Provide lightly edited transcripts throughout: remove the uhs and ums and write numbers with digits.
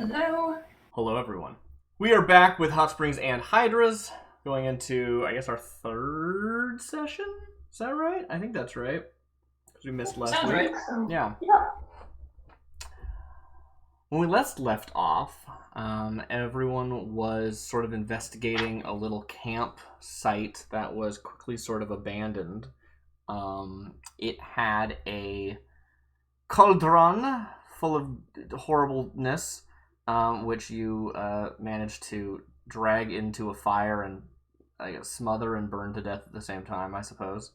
Hello. Hello, everyone. We are back with Hot Springs and Hydras, going into, I guess, our third session? Is that right? I think that's right. Because we missed last Sounds week. right. Yeah. Yeah. When we left off, everyone was sort of investigating a little camp site that was quickly sort of abandoned. It had a cauldron full of horribleness, which you managed to drag into a fire and I guess, smother and burn to death at the same time, I suppose.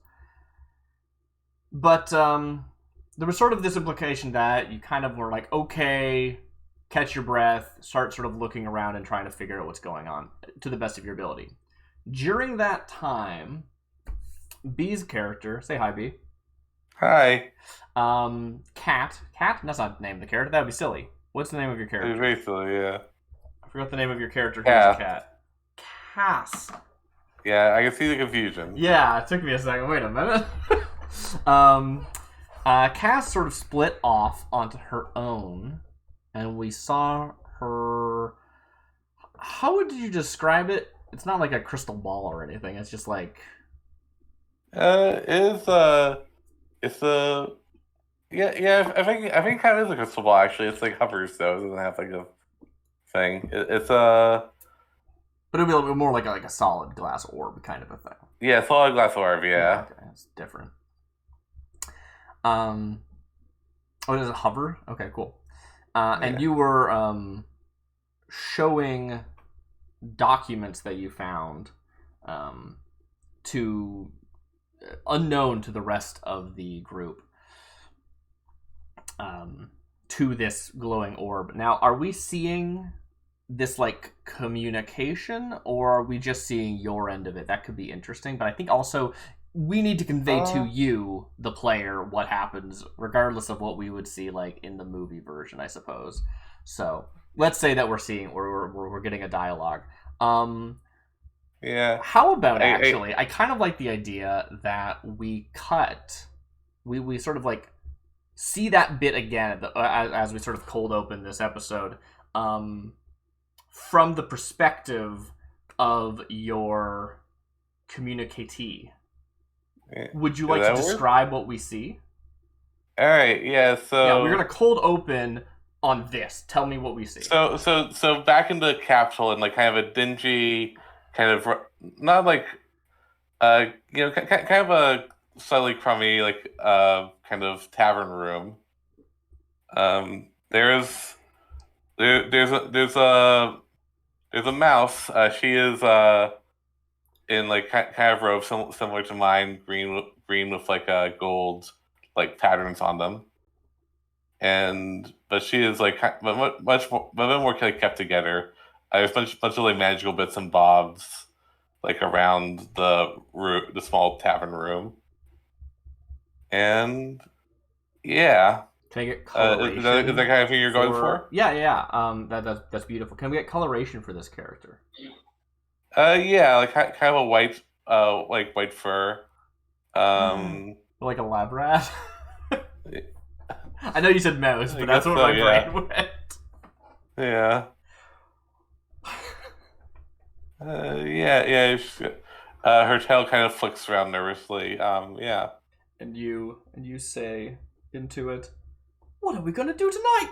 But there was sort of this implication that you kind of were like, okay, catch your breath, start sort of looking around and trying to figure out what's going on to the best of your ability. During that time, B's character, say hi, B. Hi. Cat? That's not the name of the character. That would be silly. What's the name of your character? Basically, yeah. I forgot the name of your character. Cat. Who's a cat? Cass. Yeah, I can see the confusion. Yeah, it took me a second. Wait a minute. Cass sort of split off onto her own, and we saw her. How would you describe it? It's not like a crystal ball or anything. It's just like. It's yeah. I think it kind of is a crystal ball. Actually, it's like hovers though. It doesn't have like a thing. It's But it'd be a little bit more like a solid glass orb kind of a thing. Yeah, solid glass orb. Yeah. Okay, it's different. Oh, does it hover? Okay, cool. And you were showing documents that you found to unknown to the rest of the group to this glowing orb. Now, are we seeing this like communication, or are we just seeing your end of it? That could be interesting, but I think also we need to convey to you, the player, what happens, regardless of what we would see like in the movie version, I suppose. So let's say that we're seeing, we're getting a dialogue. Yeah. How about actually? I kind of like the idea that we sort of like see that bit again as we sort of cold open this episode, from the perspective of your communicatee. Would you like to describe what we see? All right. Yeah. So yeah, we're gonna cold open on this. Tell me what we see. So back in the capsule in like kind of a dingy, kind of not like, kind of a slightly crummy like kind of tavern room. There's a mouse. She is in like kind of robe similar to mine, green with like gold like patterns on them, but she is like much more kind of kept together. There's bunch of like magical bits and bobs like around the small tavern room, and yeah. Can I get coloration? Is that kind of thing you're going for? Yeah. That's beautiful. Can we get coloration for this character? Yeah, like kind of a white, like white fur. Like a lab rat. I know you said mouse, but that's what my brain went. Yeah. Yeah. Her tail kind of flicks around nervously. Yeah. And you say into it, "What are we gonna do tonight?"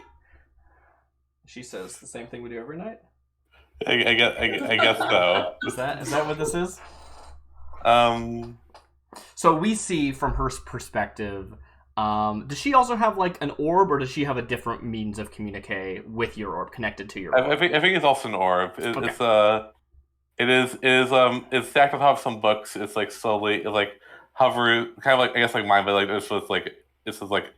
She says the same thing we do every night. I guess so. Is that what this is? So we see from her perspective. Does she also have like an orb, or does she have a different means of communicate with your orb, connected to your orb? I think it's also an orb. Okay. It's stacked on top of some books. It's like slowly, it like hover, kind of like I guess like mine, but like this is like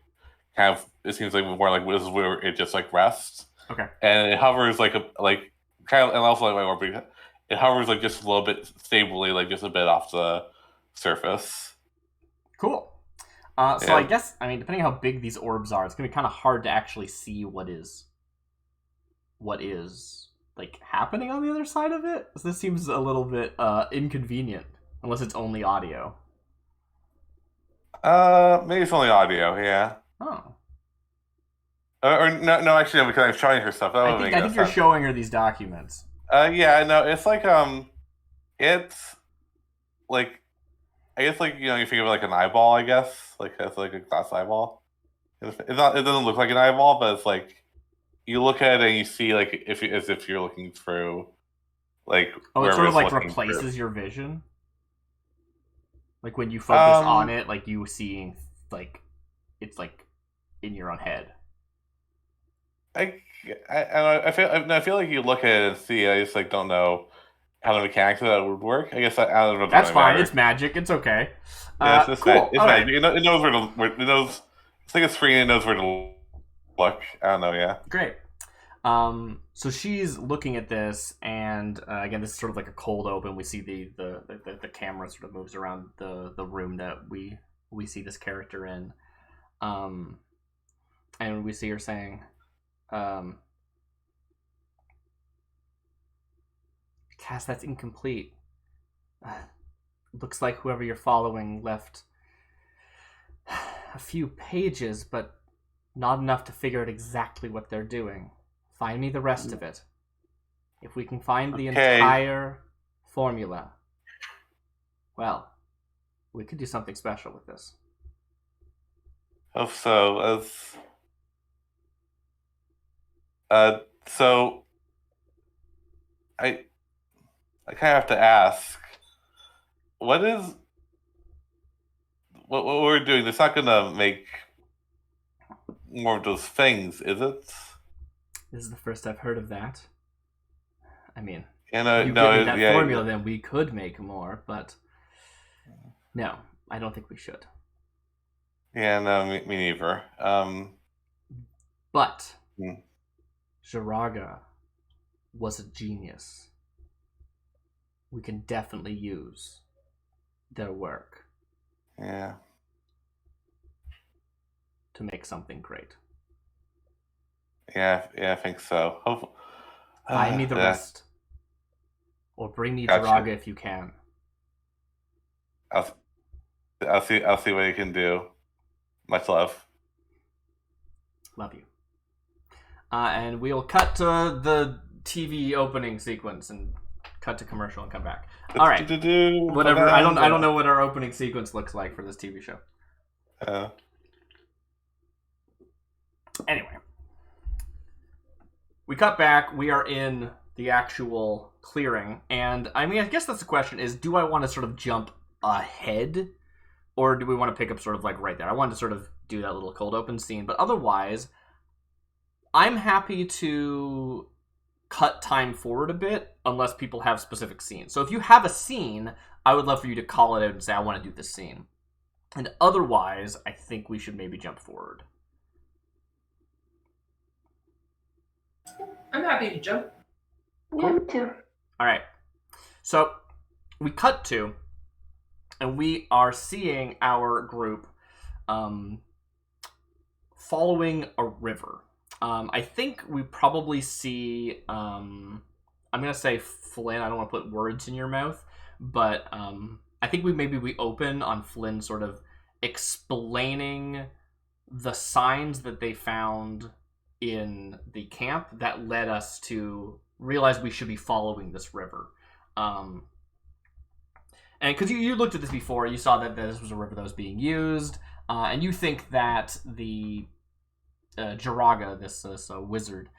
kind of, it seems like more like this is where it just like rests. Okay. And it hovers like kind of, and also like my orb, it hovers like just a little bit stably, like just a bit off the surface. Cool. So I guess, I mean, depending on how big these orbs are, it's gonna be kind of hard to actually see what is like happening on the other side of it. So this seems a little bit inconvenient, unless it's only audio. Maybe it's only audio. Yeah. Oh. Or no, actually, no, because I'm showing her stuff. That would make I no think you're sense. showing her these documents. Yeah, no, it's like it's like I guess like you think of like an eyeball. I guess like it's like a glass eyeball. It's not. It doesn't look like an eyeball, but it's like you look at it and you see like as if you're looking through like Oh, it wherever sort of it's like looking through. replaces your vision. Like when you focus on Um, it, like you seeing like it's like in your own head. I I feel like you look at it and see. I just like don't know how the mechanics of that would work. I guess I don't know if That's it fine. matters. It's magic. It's okay. Yeah, Cool. it's All right. magic. It knows it knows. It's like a screen. It knows where to look. I don't know. Yeah. Great. So she's looking at this, and again, this is sort of like a cold open. We see the camera sort of moves around the room that we see this character in, um, and we see her saying, um, "Cass, that's incomplete. Looks like whoever you're following left a few pages, but not enough to figure out exactly what they're doing. Find me the rest of it. If we can find the Okay. entire formula, well, we could do something special with this." Hope so. As so I I kind of have to ask, what is what we're doing? It's not gonna make more of those things, is it? This is the first I've heard of that. I mean, You if know, you give me no, that yeah, formula, then we could make more, but no, I don't think we should. yeah, no, me neither. But Hmm, Jiraga was a genius. We can definitely use their work yeah, to make something great. yeah, I think so. Hope, Find me the yeah, rest, or bring me gotcha. Jiraga if you can. I'll, I'll see what you can do. Much love. Love you. And we'll cut to the TV opening sequence and cut to commercial and come back. All right. Whatever. I don't know what our opening sequence looks like for this TV show. Uh, Anyway, we cut back. We are in the actual clearing, and I mean, I guess that's the question: is do I want to sort of jump ahead, or do we want to pick up sort of like right there? I wanted to sort of do that little cold open scene, but otherwise, I'm happy to cut time forward a bit unless people have specific scenes. So if you have a scene, I would love for you to call it out and say, I want to do this scene. And otherwise, I think we should maybe jump forward. I'm happy to jump. Yeah, me too. All right. So we cut to, and we are seeing our group following a river. I think we probably see. I'm gonna say Flynn. I don't want to put words in your mouth, but I think we open on Flynn sort of explaining the signs that they found in the camp that led us to realize we should be following this river. And because you looked at this before, you saw that this was a river that was being used, and you think that the Jiraga, this wizard,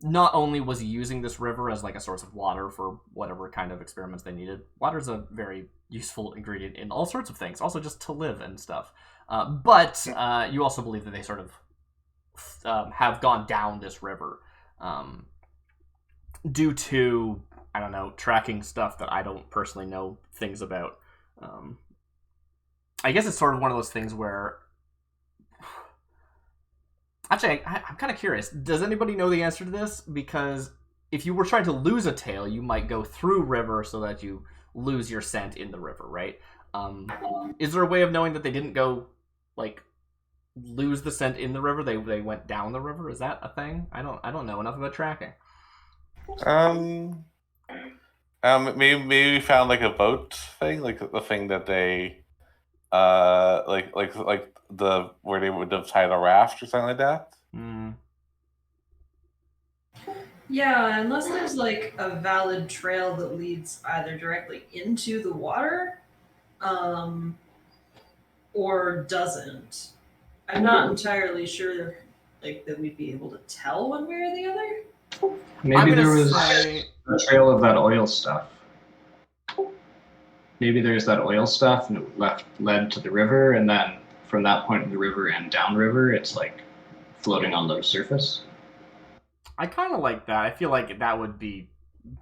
not only was he using this river as like a source of water for whatever kind of experiments they needed. Water's a very useful ingredient in all sorts of things, also just to live and stuff. But you also believe that they sort of have gone down this river due to, I don't know, tracking stuff that I don't personally know things about. I guess it's sort of one of those things where, actually, I'm kind of curious. Does anybody know the answer to this? Because if you were trying to lose a tail, you might go through river so that you lose your scent in the river, right? Is there a way of knowing that they didn't go, like, lose the scent in the river? They went down the river. Is that a thing? I don't know enough about tracking. um, maybe we found like a boat thing, like the thing that they like the where they would have tied a raft or something like that. Mm. Yeah, unless there's like a valid trail that leads either directly into the water, um, or doesn't. I'm not entirely sure, like that we'd be able to tell one way or the other. Maybe there was say... a trail of that oil stuff. Maybe there's that oil stuff and it led to the river, and then from that point in the river and downriver, it's like floating on the surface. I kind of like that. I feel like that would be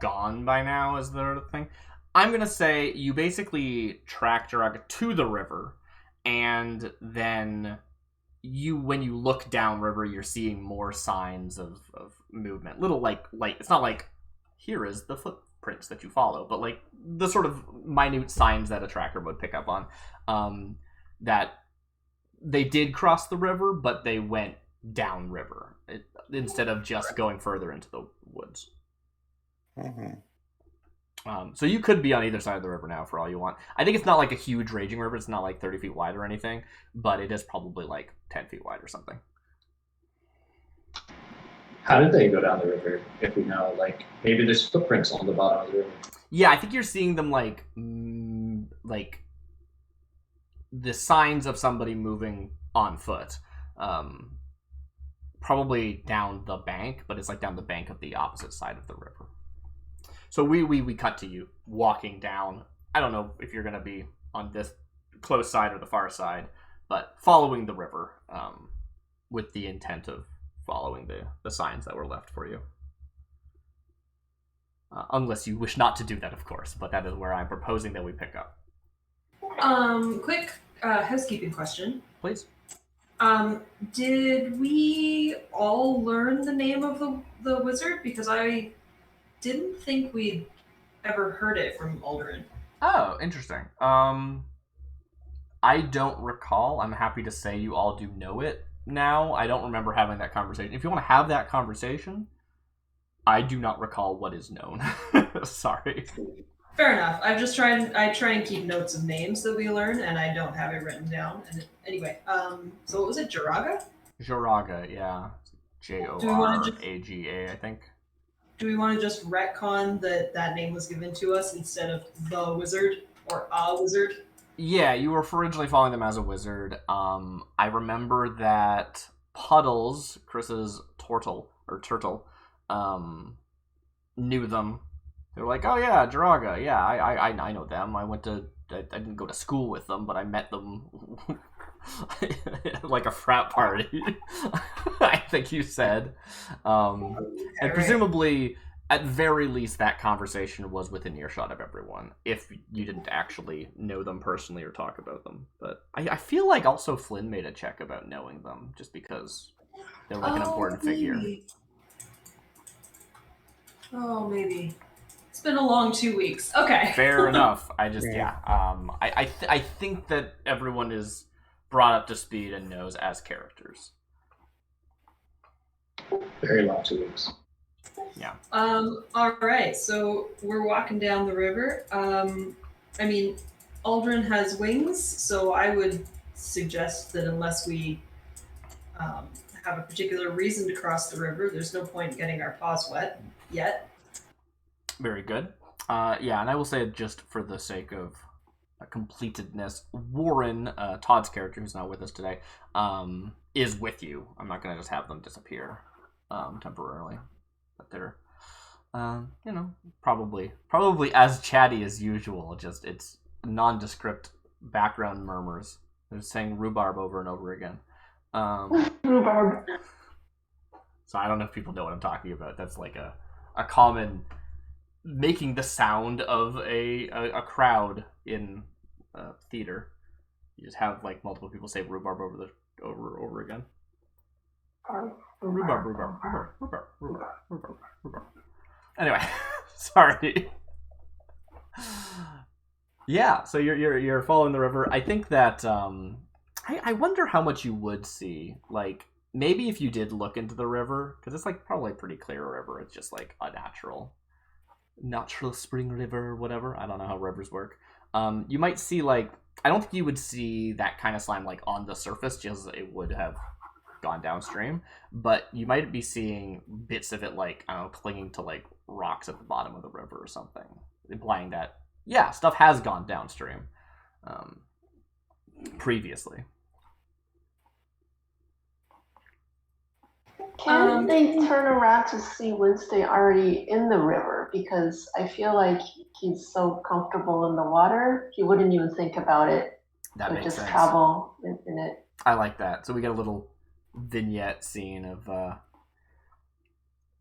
gone by now, is the thing. I'm going to say you basically track Jiraga to the river, and then when you look downriver, you're seeing more signs of movement. Little like it's not like here is the footprints that you follow, but like the sort of minute signs that a tracker would pick up on, that they did cross the river, but they went downriver instead of just going further into the woods. Mm-hmm. So you could be on either side of the river now for all you want. I think it's not like a huge raging river. It's not like 30 feet wide or anything, but it is probably like 10 feet wide or something. How did they go down the river, if we know? Like, maybe there's footprints on the bottom of the river. Yeah, I think you're seeing them like the signs of somebody moving on foot. Probably down the bank, but it's like down the bank of the opposite side of the river. So we cut to you walking down. I don't know if you're going to be on this close side or the far side, but following the river, with the intent of following the signs that were left for you. Unless you wish not to do that, of course, but that is where I'm proposing that we pick up. Quick housekeeping question. Please. Did we all learn the name of the wizard? Because I didn't think we'd ever heard it from Aldrin. Oh, interesting. I don't recall. I'm happy to say you all do know it now. I don't remember having that conversation. If you want to have that conversation, I do not recall what is known. Sorry. Fair enough. I try and keep notes of names that we learn, and I don't have it written down. And anyway, so what was it? Jiraga? Jiraga, yeah. Joraga, I think. Do we want to just retcon that name was given to us instead of the wizard or a wizard? Yeah, you were originally following them as a wizard. I remember that Puddles, Chris's turtle, knew them. They were like, oh yeah, Jiraga, yeah, I know them. I didn't go to school with them, but I met them like a frat party. I think you said. And presumably, at very least, that conversation was within earshot of everyone, if you didn't actually know them personally or talk about them. But I feel like also Flynn made a check about knowing them, just because they're like an important figure. Oh, maybe. It's been a long 2 weeks. Okay. Fair enough. I just, yeah. I think that everyone is brought up to speed and knows as characters. Very long 2 weeks. Yeah. All right. So we're walking down the river. I mean, Aldrin has wings, so I would suggest that unless we have a particular reason to cross the river, there's no point getting our paws wet yet. Very good. Yeah, and I will say, just for the sake of completedness, Warren, Todd's character, who's not with us today, is with you. I'm not going to just have them disappear temporarily. But they're, probably as chatty as usual. Just it's nondescript background murmurs. They're saying rhubarb over and over again. Rhubarb. So I don't know if people know what I'm talking about. That's like a common making the sound of a crowd in theater. You just have like multiple people say rhubarb over again. Rhubarb. Anyway, sorry. Yeah, so you're following the river. I think that I wonder how much you would see. Like maybe if you did look into the river, because it's like probably a pretty clear river. It's just like a natural spring river, whatever. I don't know how rivers work. You might see like, I don't think you would see that kind of slime like on the surface, just it would have gone downstream, but you might be seeing bits of it like, I don't know, clinging to like rocks at the bottom of the river or something, implying that yeah, stuff has gone downstream previously. Can they turn around to see Winston already in the river? Because I feel like he's so comfortable in the water, he wouldn't even think about it. That makes just sense. Travel in it. I like that. So we get a little vignette scene of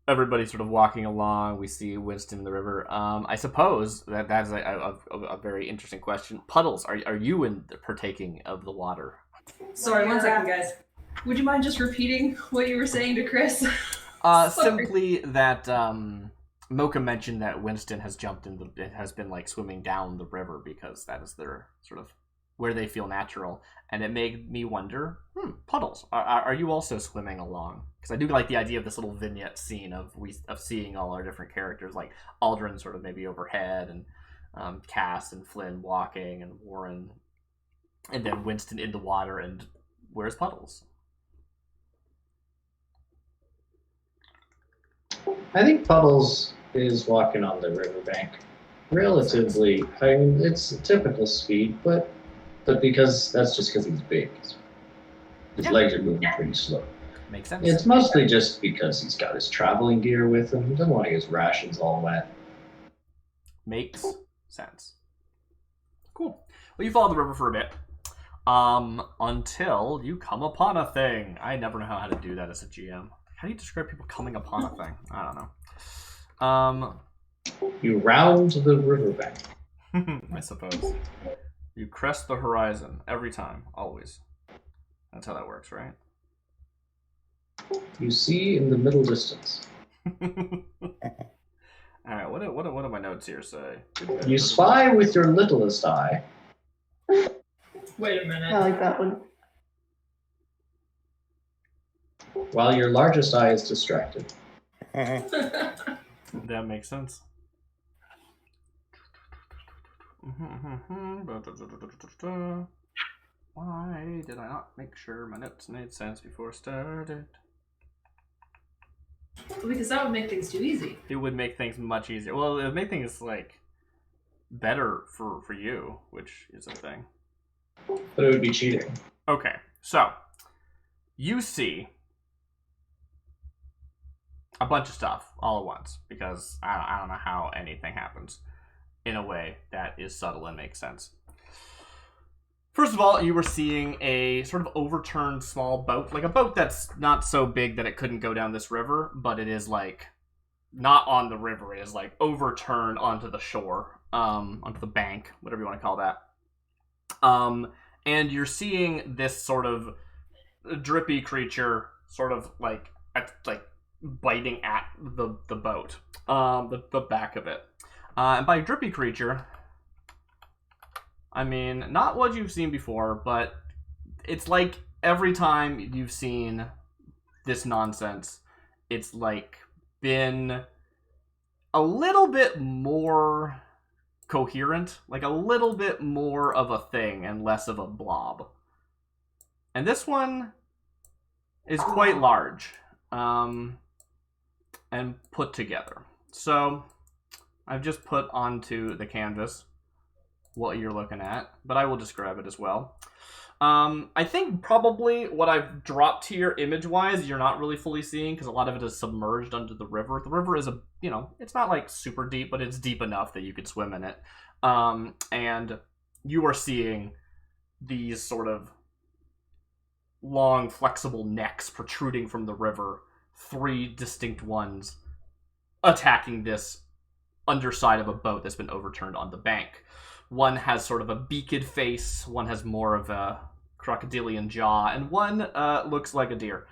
everybody sort of walking along. We see Winston in the river. I suppose that's a very interesting question. Puddles, are you partaking of the water? Sorry, 1 second, guys. Would you mind just repeating what you were saying to Chris? Simply that Mocha mentioned that Winston has has been like swimming down the river because that is their sort of where they feel natural, and it made me wonder, Puddles, are you also swimming along? Because I do like the idea of this little vignette scene of seeing all our different characters, like Aldrin sort of maybe overhead, and Cass and Flynn walking, and Warren, and then Winston in the water, and where's Puddles? I think Puddles is walking on the riverbank. Relatively, I mean, it's a typical speed, but because that's just because he's big. His legs are moving pretty slow. Makes sense. It's mostly just because he's got his traveling gear with him. He doesn't want to get his rations all wet. Makes sense. Cool. Well, you follow the river for a bit. Until you come upon a thing. I never know how to do that as a GM. How do you describe people coming upon a thing? I don't know. You round the riverbank. I suppose. You crest the horizon every time, always. That's how that works, right? You see in the middle distance. Alright, what do my notes here say? You spy with your littlest eye. Wait a minute. I like that one. While your largest eye is distracted. That makes sense. Why did I not make sure my notes made sense before I started? Because that would make things too easy. It would make things much easier. Well, it would make things like better for you, which is a thing. But it would be cheating. Okay, so you see a bunch of stuff all at once because I don't know how anything happens in a way that is subtle and makes sense. First of all, you were seeing a sort of overturned small boat, like a boat that's not so big that it couldn't go down this river, but it is like not on the river. It is like overturned onto the shore, onto the bank, whatever you want to call that. And you're seeing this sort of drippy creature, sort of like biting at the boat, the back of it. And by drippy creature, I mean not what you've seen before, but it's like every time you've seen this nonsense, it's like been a little bit more coherent, like a little bit more of a thing and less of a blob. And this one is quite large, and put together. So I've just put onto the canvas what you're looking at, but I will describe it as well. I think probably what I've dropped here image-wise, you're not really fully seeing because a lot of it is submerged under the river. The river is it's not like super deep, but it's deep enough that you could swim in it. And you are seeing these sort of long, flexible necks protruding from the river, 3 distinct ones attacking this underside of a boat that's been overturned on the bank. One has sort of a beaked face, one has more of a crocodilian jaw, and one looks like a deer.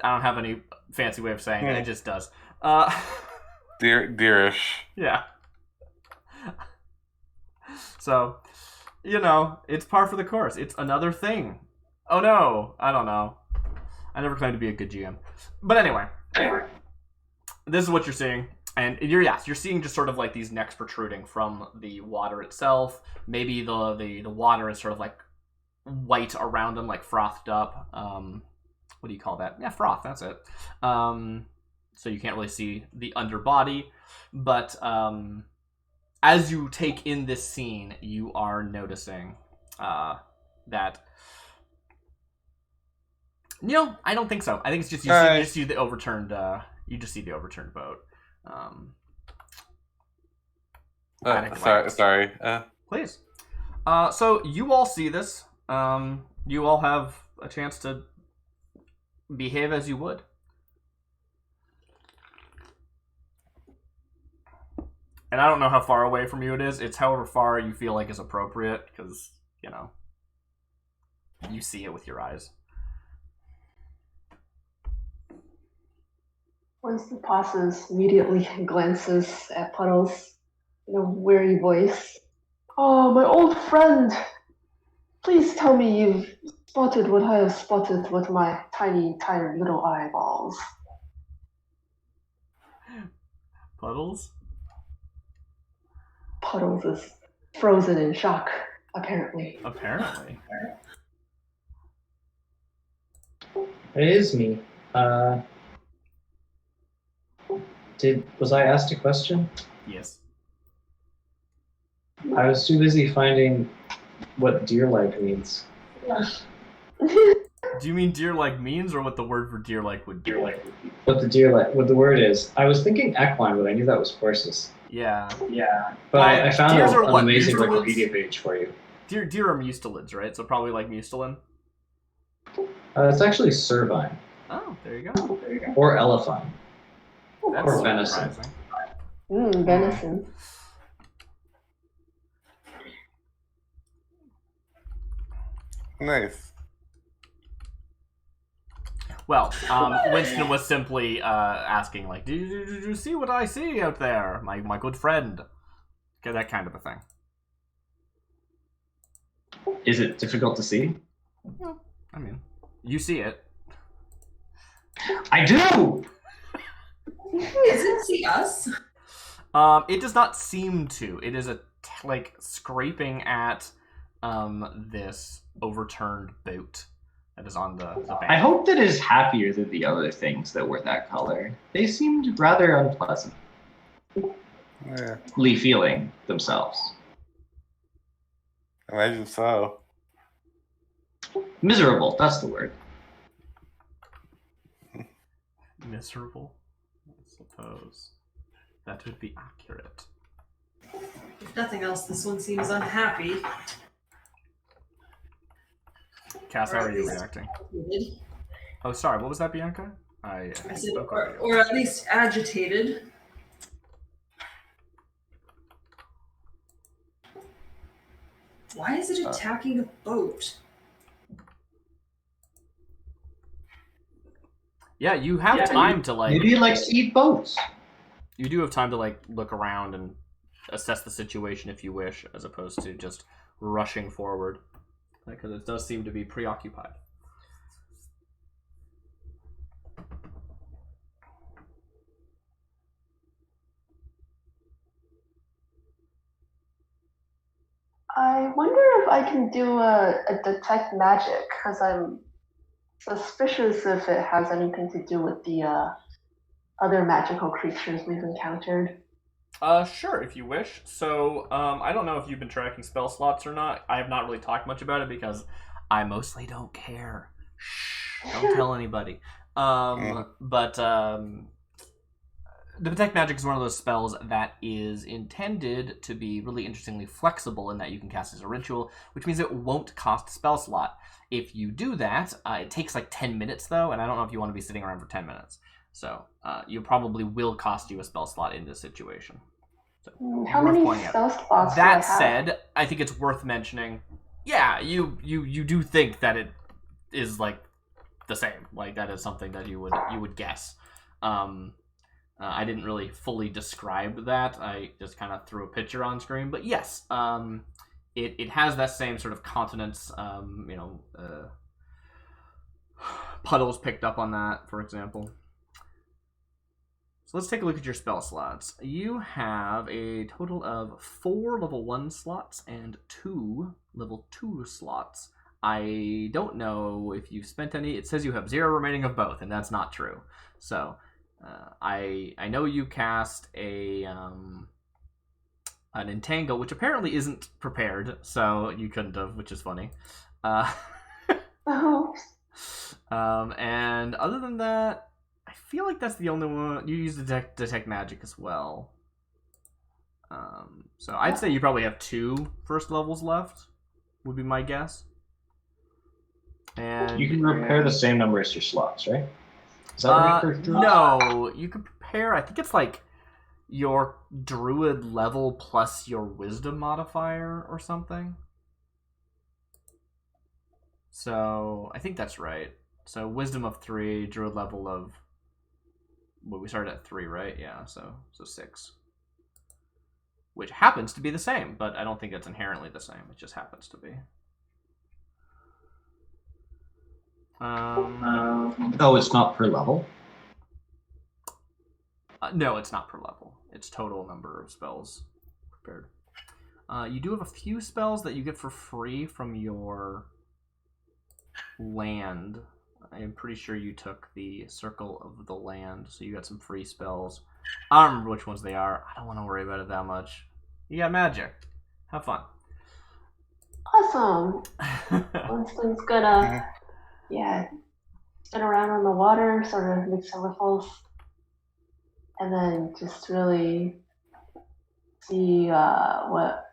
I don't have any fancy way of saying it, it just does. Deerish. Yeah. So, it's par for the course. It's another thing. Oh no, I don't know. I never claimed to be a good GM. But anyway, this is what you're seeing. And you're seeing just sort of like these necks protruding from the water itself. Maybe the water is sort of like white around them, like frothed up. What do you call that? Yeah, froth. That's it. So you can't really see the underbody, but as you take in this scene, you are noticing that. No, I don't think so. I think it's just you just see the overturned. You just see the overturned boat. Sorry. Please. So you all see this. You all have a chance to behave as you would. And I don't know how far away from you it is. It's however far you feel like is appropriate, because, you know, you see it with your eyes. Winston pauses, immediately glances at Puddles in a weary voice. Oh, my old friend! Please tell me you've spotted what I have spotted with my tiny, tired little eyeballs. Puddles? Puddles is frozen in shock, apparently. Apparently. It is me. Was I asked a question? Yes. I was too busy finding what deer-like means. Do you mean deer-like means, or what the word for deer-like would be? What the word is. I was thinking equine, but I knew that was horses. Yeah. But I found deers are an what, amazing mustelids? Wikipedia page for you. Deer are mustelids, right? So probably like mustelin. It's actually cervine. Oh, there you go. Or elephine. That's Or venison. surprising. Venison. Nice. Well, Winston was simply asking, like, did you see what I see out there, my good friend? Okay, that kind of a thing. Is it difficult to see? Well, I mean, you see it. I do! Does it see us? It does not seem to. It is like scraping at this overturned boat that is on the bank. I hope that it is happier than the other things that were that color. They seemed rather unpleasantly Yeah, feeling themselves. imagine so. Miserable, that's the word. Miserable, I suppose. That would be accurate. If nothing else, this one seems unhappy. Cass, how are you reacting? Oh, sorry, what was that, Bianca? I I said, spoke over you. or at least agitated. Why is it attacking a boat? Yeah, you have time to like. Maybe it likes to eat boats. You do have time to like look around and assess the situation if you wish, as opposed to just rushing forward, because it does seem to be preoccupied. I wonder if I can do a detect magic, because I'm suspicious if it has anything to do with the other magical creatures we've encountered. Sure, if you wish. So, I don't know if you've been tracking spell slots or not. I have not really talked much about it because I mostly don't care. Shh, don't tell anybody. But the Detect Magic is one of those spells that is intended to be really interestingly flexible in that you can cast as a ritual, which means it won't cost a spell slot. If you do that, it takes like 10 minutes though, and I don't know if you want to be sitting around for 10 minutes. So, you probably will cost you a spell slot in this situation. So, how worth many pointing out. spell slots That do I have? said, I think it's worth mentioning, yeah, you do think that it is like the same. Like that is something that you would guess. I didn't really fully describe that. I just kind of threw a picture on screen. But yes, it has that same sort of continence. Puddles picked up on that, for example. So let's take a look at your spell slots. You have a total of 4 level 1 slots and 2 level 2 slots. I don't know if you've spent any. It says you have 0 remaining of both, and that's not true. So I know you cast an Entangle, which apparently isn't prepared, so you couldn't have, which is funny. Oh. And other than that, I feel like that's the only one. You use detect magic as well. So I'd say you probably have 2 first levels left, would be my guess. And You can repair the same number as your slots, right? Is that right for druids? no, you can prepare. I think it's like your druid level plus your wisdom modifier or something. So I think that's right. So wisdom of 3, druid level of. Well, we started at 3, right? Yeah. So 6, which happens to be the same, but I don't think it's inherently the same. It just happens to be. Oh, it's not per level? No, it's not per level. It's total number of spells prepared. You do have a few spells that you get for free from your land. I am pretty sure you took the Circle of the Land, so you got some free spells. I don't remember which ones they are. I don't want to worry about it that much. You got magic. Have fun. Awesome. Winston's gonna, spin around on the water, sort of mix the ripples, and then just really see what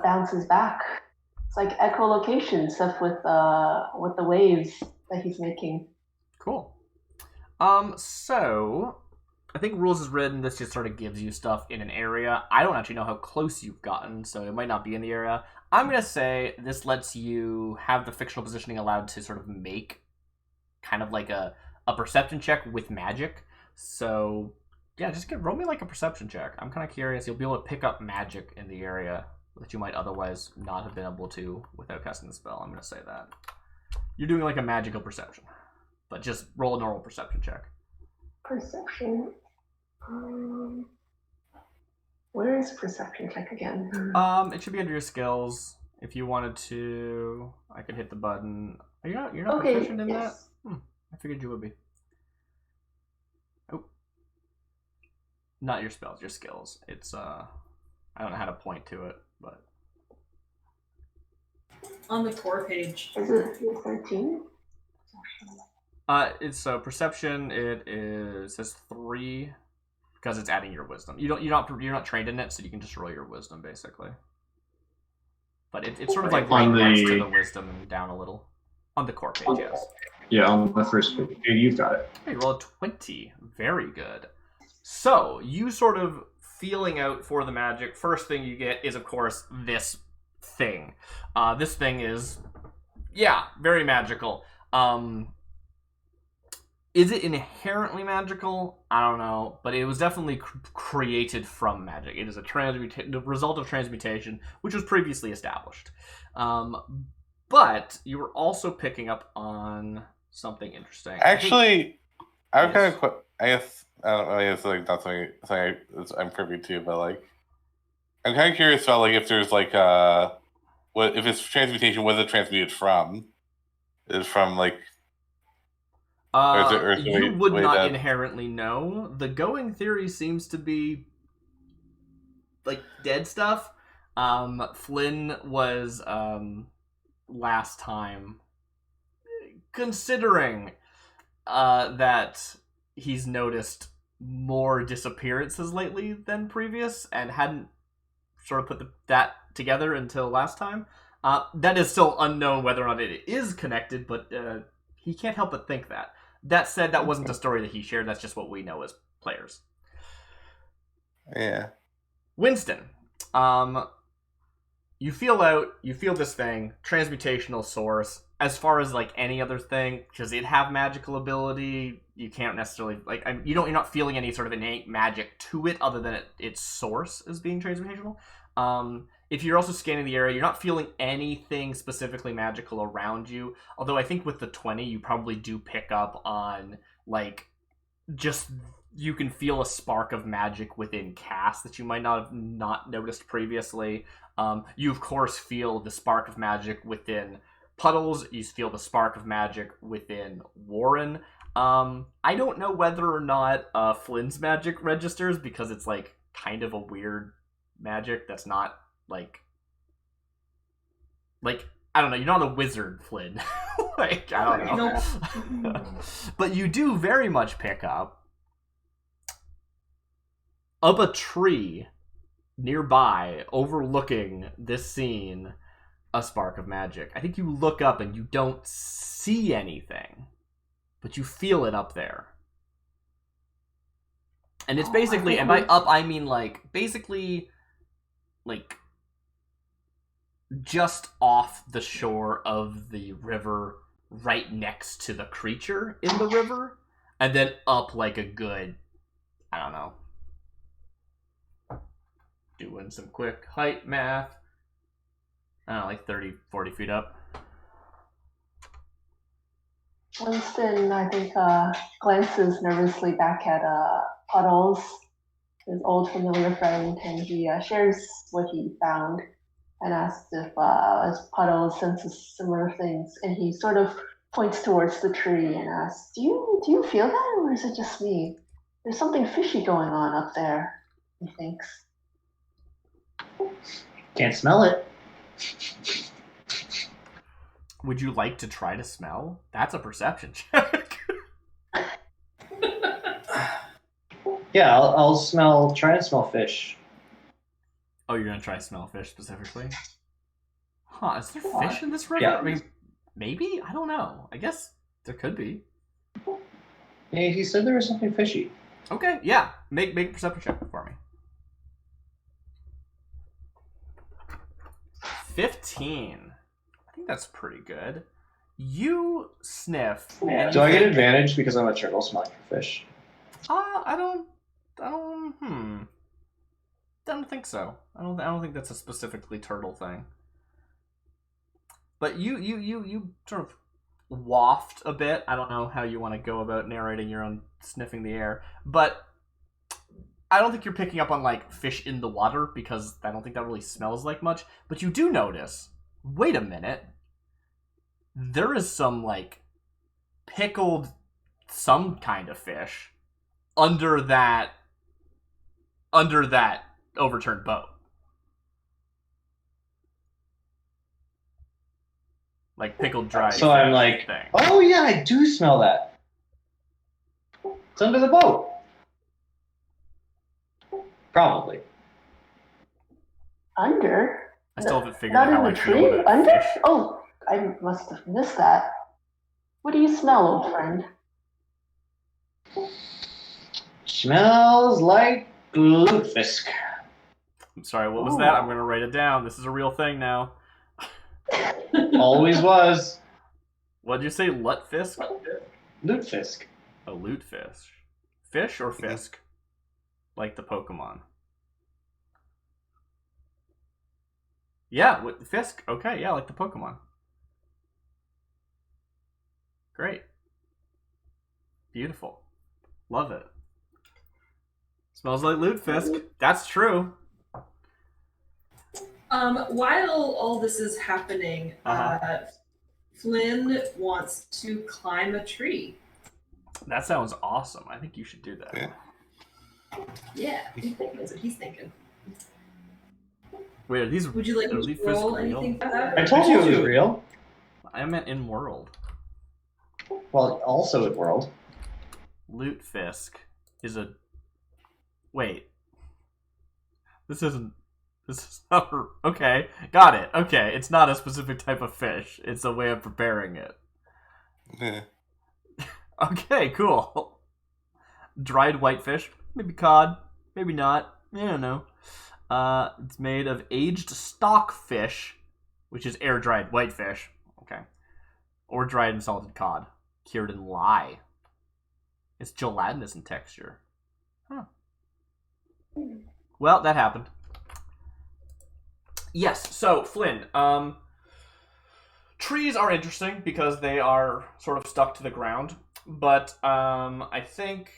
bounces back. It's like echolocation stuff with the waves that he's making. Cool. So I think rules is written. This just sort of gives you stuff in an area. I don't actually know how close you've gotten, so it might not be in the area. I'm gonna say this lets you have the fictional positioning allowed to sort of make kind of like a perception check with magic. So yeah, just roll me like a perception check. I'm kind of curious. You'll be able to pick up magic in the area that you might otherwise not have been able to without casting the spell. I'm gonna say that. You're doing like a magical perception, but just roll a normal perception check. Perception. Where is perception check again? It should be under your skills. If you wanted to, I could hit the button. You're not Okay, proficient in yes. that? I figured you would be. Oh. Not your spells, your skills. It's I don't know how to point to it, but On the core page. Is it 13? it's perception. It says 3 because it's adding your wisdom. You're not trained in it, so you can just roll your wisdom basically. But it's sort of like right next to the wisdom and down a little on the core page. Yes. Yeah, on the first page. You've got it. Hey, roll a 20. Very good. So you sort of feeling out for the magic. First thing you get is, of course, this thing. This thing is, very magical. Is it inherently magical? I don't know, but it was definitely created from magic. It is the result of transmutation, which was previously established. But you were also picking up on something interesting. Actually, I'm kind of. I guess like that's something I'm privy to, but like, I'm kind of curious about like if there's like what if it's transmutation? What is it transmuted from? Is from like. You would not inherently know. The going theory seems to be like dead stuff. Flynn was last time considering that he's noticed more disappearances lately than previous and hadn't sort of put that together until last time. That is still unknown whether or not it is connected, but he can't help but think that. That said, that wasn't a story that he shared. That's just what we know as players. Yeah. Winston, you feel this thing, transmutational source. As far as like any other thing, does it have magical ability? You can't necessarily you're not feeling any sort of innate magic to it other than its source as being transmutational. If you're also scanning the area, you're not feeling anything specifically magical around you. Although I think with the 20, you probably do pick up on like just you can feel a spark of magic within Cass that you might not have not noticed previously. You of course feel the spark of magic within Puddles. You feel the spark of magic within Warren. I don't know whether or not Flynn's magic registers, because it's like kind of a weird magic that's not like I don't know, you're not a wizard, Flynn. Like, I don't know. Nope. But you do very much pick up a tree nearby, overlooking this scene, a spark of magic. I think you look up and you don't see anything, but you feel it up there. And it's basically, and by up I mean like, basically, like, just off the shore of the river, right next to the creature in the river, and then up like a good, I don't know, doing some quick height math, I don't know, like 30, 40 feet up. Winston, I think, glances nervously back at Puddles, his old familiar friend, and he shares what he found and asks if Puddles senses similar things. And he sort of points towards the tree and asks, do you feel that, or is it just me? There's something fishy going on up there, he thinks. Can't smell it. Would you like to try to smell? That's a perception check. Yeah, I'll try and smell fish. Oh, you're gonna try to smell fish specifically? Huh, is there fish in this river? Yeah. I mean, maybe? I don't know. I guess there could be. Hey, he said there was something fishy. Okay, yeah. Make a perception check for me. 15. I think that's pretty good. You sniff. And Do you I get think, advantage because I'm a turtle smelling for fish? I don't think so. I don't think that's a specifically turtle thing. But you sort of waft a bit. I don't know how you want to go about narrating your own sniffing the air, but I don't think you're picking up on like fish in the water, because I don't think that really smells like much. But you do notice, wait a minute, there is some like pickled some kind of fish under that overturned boat. Like pickled dry. So I'm like, thing. oh yeah, I do smell that. It's under the boat. Probably. Under? I still haven't figured Not out how in I the feel tree? about Under? fish. Oh, I must have missed that. What do you smell, old friend? Smells like lutefisk. I'm sorry, what was that? I'm gonna write it down. This is a real thing now. Always was. What'd you say, lutfisk? Lutefisk. A lutefisk. Fish or fisk? Like the Pokemon. Yeah, with Fisk. Okay, yeah, like the Pokemon. Great. Beautiful. Love it. Smells like lutefisk. That's true. While all this is happening, Flynn wants to climb a tree. That sounds awesome. I think you should do that. Yeah. Yeah, that's what he's thinking. Wait, are these Would you like are me these to roll Fisk real? anything for that? I told you it was real. I meant in world. Well, also in world. Lutefisk is a... Wait. This is not... Okay, got it. Okay, it's not a specific type of fish. It's a way of preparing it. Yeah. Okay, cool. Dried whitefish. Maybe cod. Maybe not. I don't know. It's made of aged stockfish, which is air-dried whitefish. Okay. Or dried and salted cod. Cured in lye. It's gelatinous in texture. Huh. Well, that happened. Yes, so, Flynn, trees are interesting because they are sort of stuck to the ground, but I think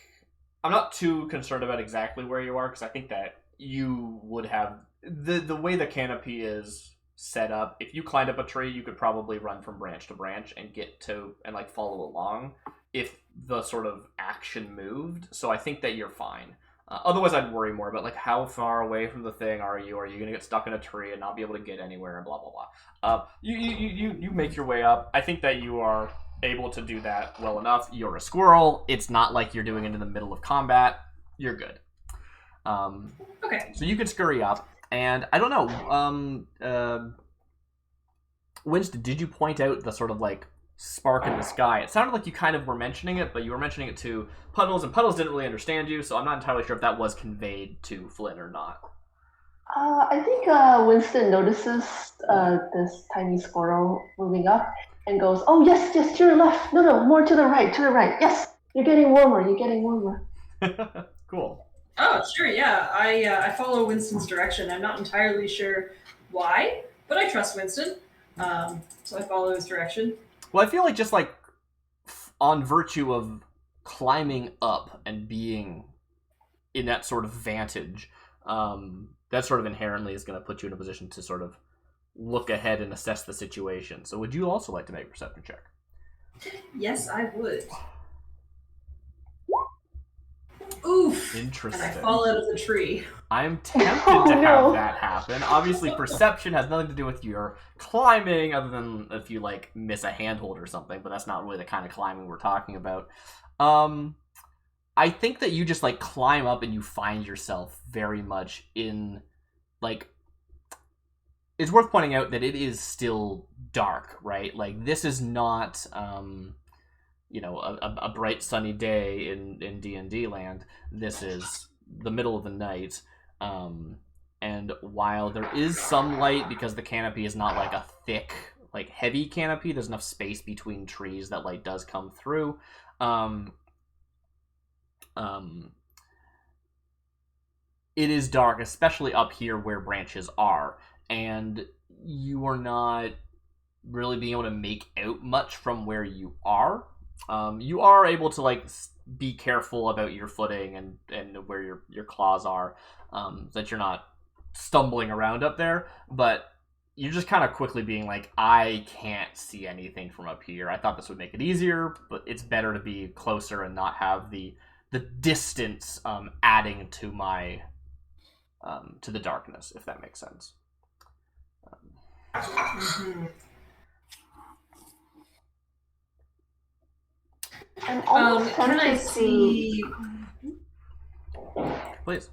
I'm not too concerned about exactly where you are because I think that you would have the way the canopy is set up. If you climbed up a tree, you could probably run from branch to branch and get to and like follow along if the sort of action moved. So I think that you're fine. Otherwise, I'd worry more about like how far away from the thing are you? Are you gonna get stuck in a tree and not be able to get anywhere? And blah blah blah. You make your way up. I think that you are able to do that well enough. You're a squirrel. It's not like you're doing it in the middle of combat. You're good. Okay. So you could scurry up, and I don't know. Winston, did you point out the sort of like spark in the sky? It sounded like you kind of were mentioning it, but you were mentioning it to Puddles, and Puddles didn't really understand you, so I'm not entirely sure if that was conveyed to Flynn or not. I think Winston notices this tiny squirrel moving up and goes, "Oh yes, yes, to your left. No, more to the right, to the right. Yes, you're getting warmer. You're getting warmer." Cool. Oh, sure, yeah. I follow Winston's direction. I'm not entirely sure why, but I trust Winston. So I follow his direction. Well, I feel like just like on virtue of climbing up and being in that sort of vantage, that sort of inherently is going to put you in a position to sort of look ahead and assess the situation. So would you also like to make a perception check? Yes, I would. Oof! Interesting. And I fall out of the tree. I'm tempted to have that happen. Obviously, perception has nothing to do with your climbing, other than if you like miss a handhold or something. But that's not really the kind of climbing we're talking about. I think that you just like climb up and you find yourself very much in like. It's worth pointing out that it is still dark, right? Like this is not. A bright sunny day in D&D land. This is the middle of the night, and while there is some light because the canopy is not like a thick, like heavy canopy, there's enough space between trees that light does come through. It is dark, especially up here where branches are, and you are not really being able to make out much from where you are. You are able to like be careful about your footing and where your claws are, so that you're not stumbling around up there. But you're just kind of quickly being like, I can't see anything from up here. I thought this would make it easier, but it's better to be closer and not have the distance adding to my to the darkness, if that makes sense. I'm almost Can I tempted see? Please.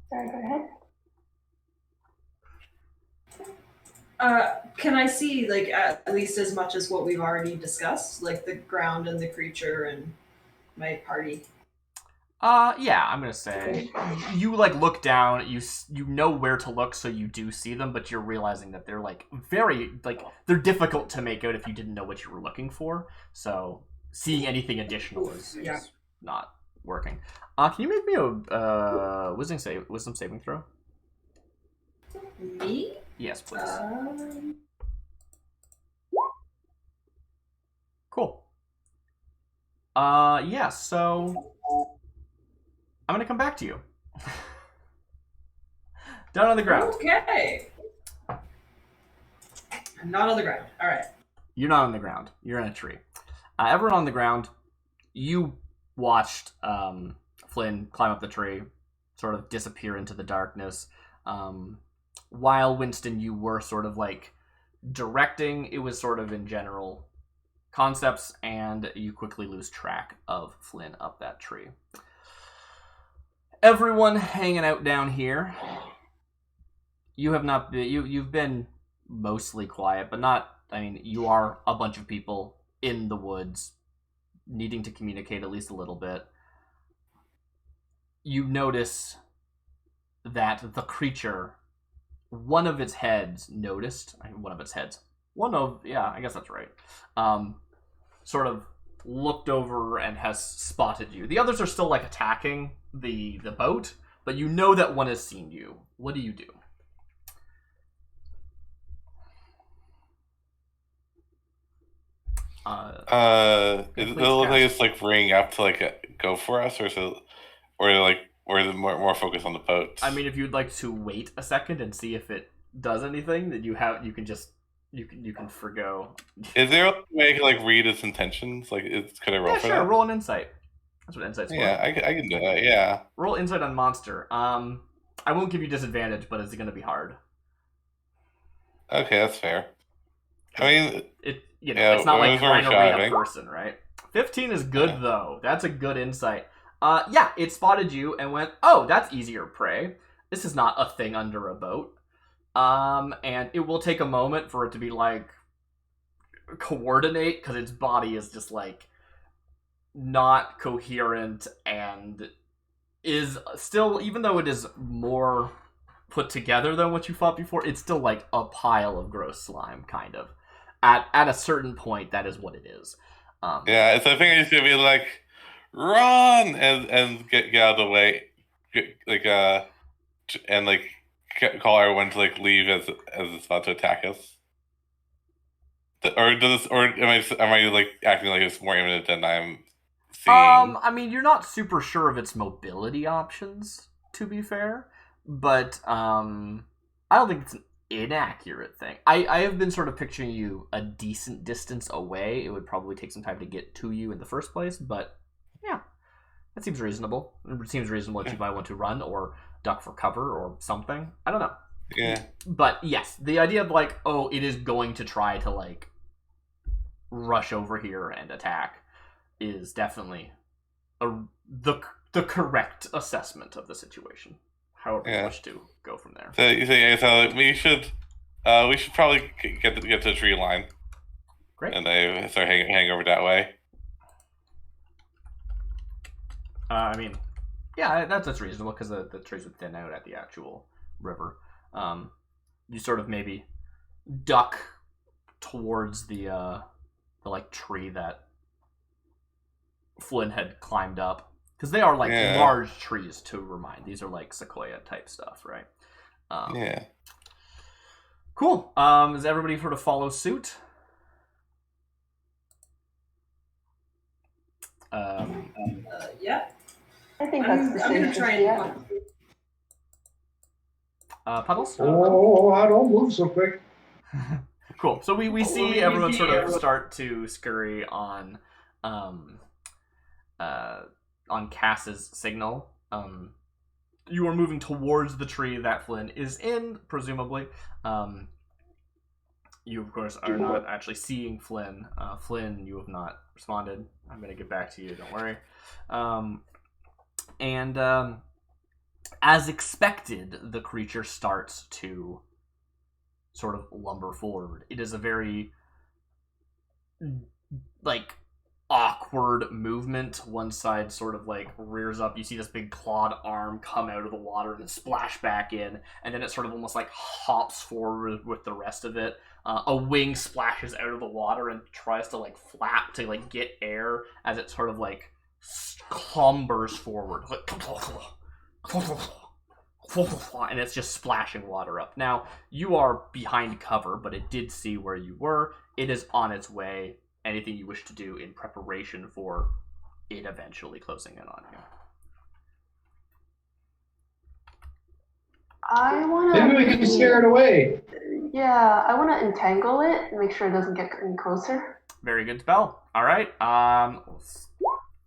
Sorry, go ahead. Can I see like at least as much as what we've already discussed, like the ground and the creature and my party? Yeah, I'm gonna say you like look down. You know where to look, so you do see them, but you're realizing that they're like very like they're difficult to make out if you didn't know what you were looking for. So seeing anything additional is not working. Can you make me a wisdom saving throw? Me? Yes, please. Cool. Yeah. So I'm gonna come back to you. Down on the ground. Okay. I'm not on the ground. All right. You're not on the ground. You're in a tree. Everyone on the ground, you watched Flynn climb up the tree, sort of disappear into the darkness. While Winston, you were sort of like directing, it was sort of in general concepts, and you quickly lose track of Flynn up that tree. Everyone hanging out down here. You have not been, you've been mostly quiet, but not, I mean, you are a bunch of people in the woods needing to communicate at least a little bit. You notice that the creature, one of its heads, sort of looked over and has spotted you. The others are still like attacking the boat, but you know that one has seen you. What do you do? It look like it's like ringing up to like go for us, or is it or is it more focused on the boats? I mean, if you'd like to wait a second and see if it does anything, then you can forgo. Is there a way I can read its intentions? Could I roll Yeah, for sure. that? Roll an insight. That's what insight's Yeah, for. I can do that. Yeah. Roll insight on monster. I won't give you disadvantage, but it's going to be hard. Okay, that's fair. I mean, it's not like trying to read a person, right? 15 is good Yeah. though. That's a good insight. Yeah, it spotted you and went, "Oh, that's easier prey. This is not a thing under a boat." And it will take a moment for it to be like coordinate because its body is just like not coherent and is still, even though it is more put together than what you fought before, it's still like a pile of gross slime, kind of. At a certain point, that is what it is. Yeah, so I think it's gonna be like, run and get out of the way, and call everyone to leave as it's about to attack us. Am I acting like it's more imminent than I'm seeing? I mean, you're not super sure of its mobility options, to be fair, but I don't think it's an inaccurate thing. I have been sort of picturing you a decent distance away. It would probably take some time to get to you in the first place, but yeah, that seems reasonable. It seems reasonable that you might want to run or duck for cover or something. I don't know. Yeah. But yes, the idea of it is going to try to rush over here and attack is definitely the correct assessment of the situation. However you wish to go from there. So we should probably get to the tree line. Great. And they start hanging over that way. I mean, yeah, that's reasonable because the trees would thin out at the actual river. You sort of maybe duck towards the tree that Flynn had climbed up, because they are large trees, to remind. These are sequoia type stuff, right? Yeah. Cool. Does everybody sort of follow suit? Yeah. I think that's the I'm gonna safest try yet. and Puddles? Oh, I don't move so quick. Cool. So we see everyone sort of start to scurry on Cass's signal. You are moving towards the tree that Flynn is in, presumably. You, of course, are not actually seeing Flynn. Flynn, you have not responded. I'm going to get back to you, don't worry. And as expected, the creature starts to sort of lumber forward. It is a very awkward movement. One side sort of rears up. You see this big clawed arm come out of the water and then splash back in, and then it sort of almost hops forward with the rest of it. A wing splashes out of the water and tries to flap to get air as it sort of clumbers forward. And it's just splashing water up. Now, you are behind cover, but it did see where you were. It is on its way. Anything you wish to do in preparation for it eventually closing in on you? I want to... Maybe we can scare it away. Yeah, I want to entangle it and make sure it doesn't get any closer. Very good spell. All right.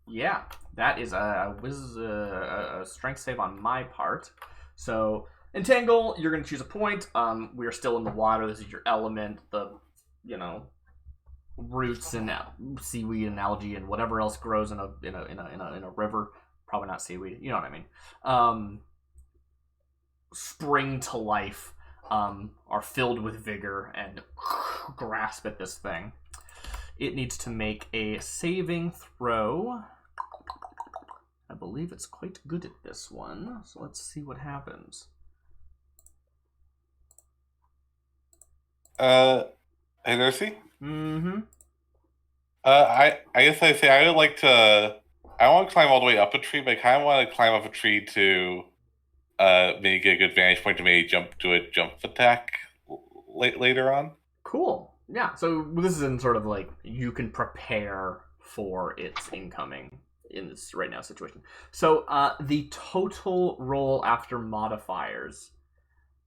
Yeah, that is a strength save on my part. So, entangle, you're going to choose a point. We are still in the water. This is your element. The, roots and seaweed and algae and whatever else grows in a river. Probably not seaweed. You know what I mean. Spring to life. Are filled with vigor and grasp at this thing. It needs to make a saving throw. I believe it's quite good at this one, so let's see what happens. Hey, Darcy? Mm-hmm. I guess I say I would like to... I want to climb all the way up a tree, but I kind of want to climb up a tree to maybe get a good vantage point to maybe do a jump attack later on. Cool. Yeah, so this is in sort of you can prepare for its incoming in this right now situation. So the total roll after modifiers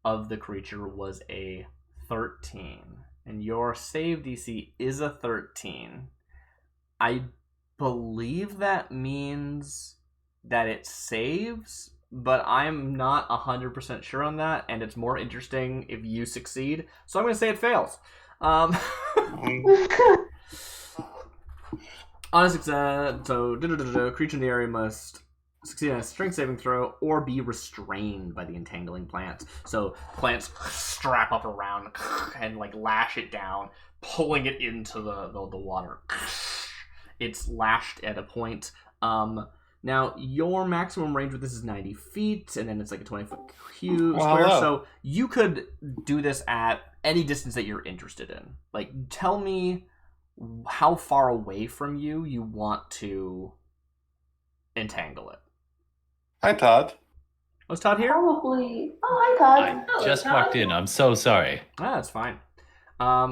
of the creature was a 13, and your save DC is a 13. I believe that means that it saves, but I'm not 100% sure on that, and it's more interesting if you succeed, so I'm going to say it fails. Honestly, so creature in the area must succeed on a strength saving throw or be restrained by the entangling plants. So plants strap up around and like lash it down, pulling it into the water. It's lashed at a point. Now your maximum range with this is 90 feet, and then it's like a 20-foot square. So you could do this at any distance that you're interested in. Like, tell me how far away from you want to entangle it. Hi, Todd. Was Todd here? Probably. Oh, hi, Todd. I just walked in. I'm so sorry. That's fine.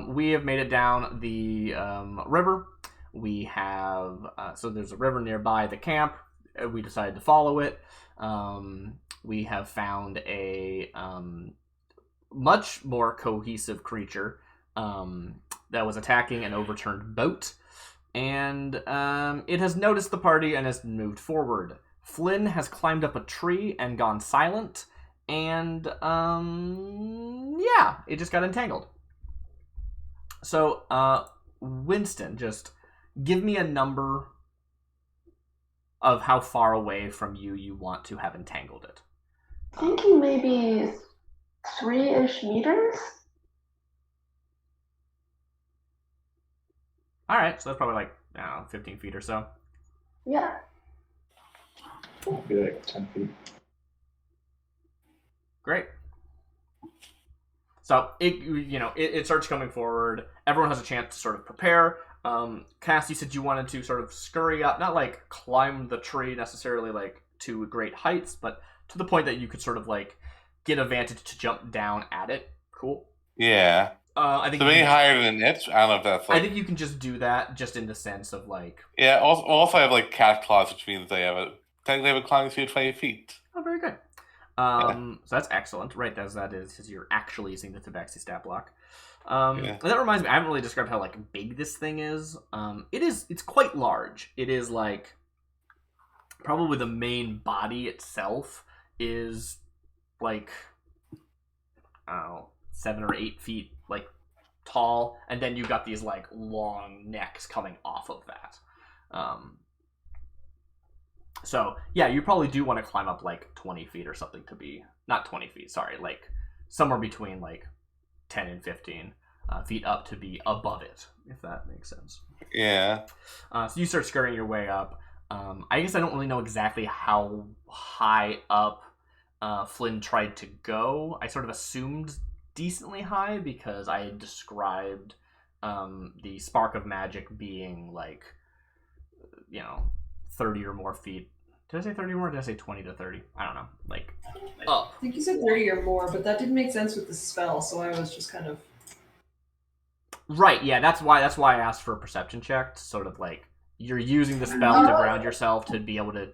We have made it down the river. We have so there's a river nearby the camp. We decided to follow it. We have found a much more cohesive creature that was attacking an overturned boat, and it has noticed the party and has moved forward. Flynn has climbed up a tree and gone silent, and yeah, it just got entangled. So Winston, just give me a number of how far away from you want to have entangled it. Thinking maybe 3-ish meters? Alright, so that's probably like, I don't know, 15 feet or so. Yeah. Be like 10 feet. Great. So it starts coming forward. Everyone has a chance to sort of prepare. Cass, you said you wanted to sort of scurry up, not like climb the tree necessarily like to great heights, but to the point that you could sort of like get a vantage to jump down at it. Cool. Yeah. I think So maybe higher than it. I don't know if that's like... I think you can just do that just in the sense of like... Yeah, also I have like cat claws, which means they have technically have a climbing speed of 20 feet. Oh, very good. So that's excellent, right? That is because you're actually using the Tabaxi stat block. That reminds me, I haven't really described how like big this thing is. It's quite large. It is like probably the main body itself is like 7 or 8 feet like tall, and then you've got these like long necks coming off of that. So yeah, you probably do want to climb up like 20 feet or something to be not 20 feet. Sorry, like somewhere between like 10 and 15 feet up to be above it, if that makes sense. Yeah. So you start scurrying your way up. I guess I don't really know exactly how high up Flynn tried to go. I sort of assumed decently high because I had described the spark of magic being like, 30 or more feet. Did I say 30 or more? Or did I say 20 to 30? I don't know. Like up. I think you said 30 or more, but that didn't make sense with the spell, so I was just kind of... Right, yeah, that's why I asked for a perception check, to sort of like, you're using the spell to ground yourself to be able to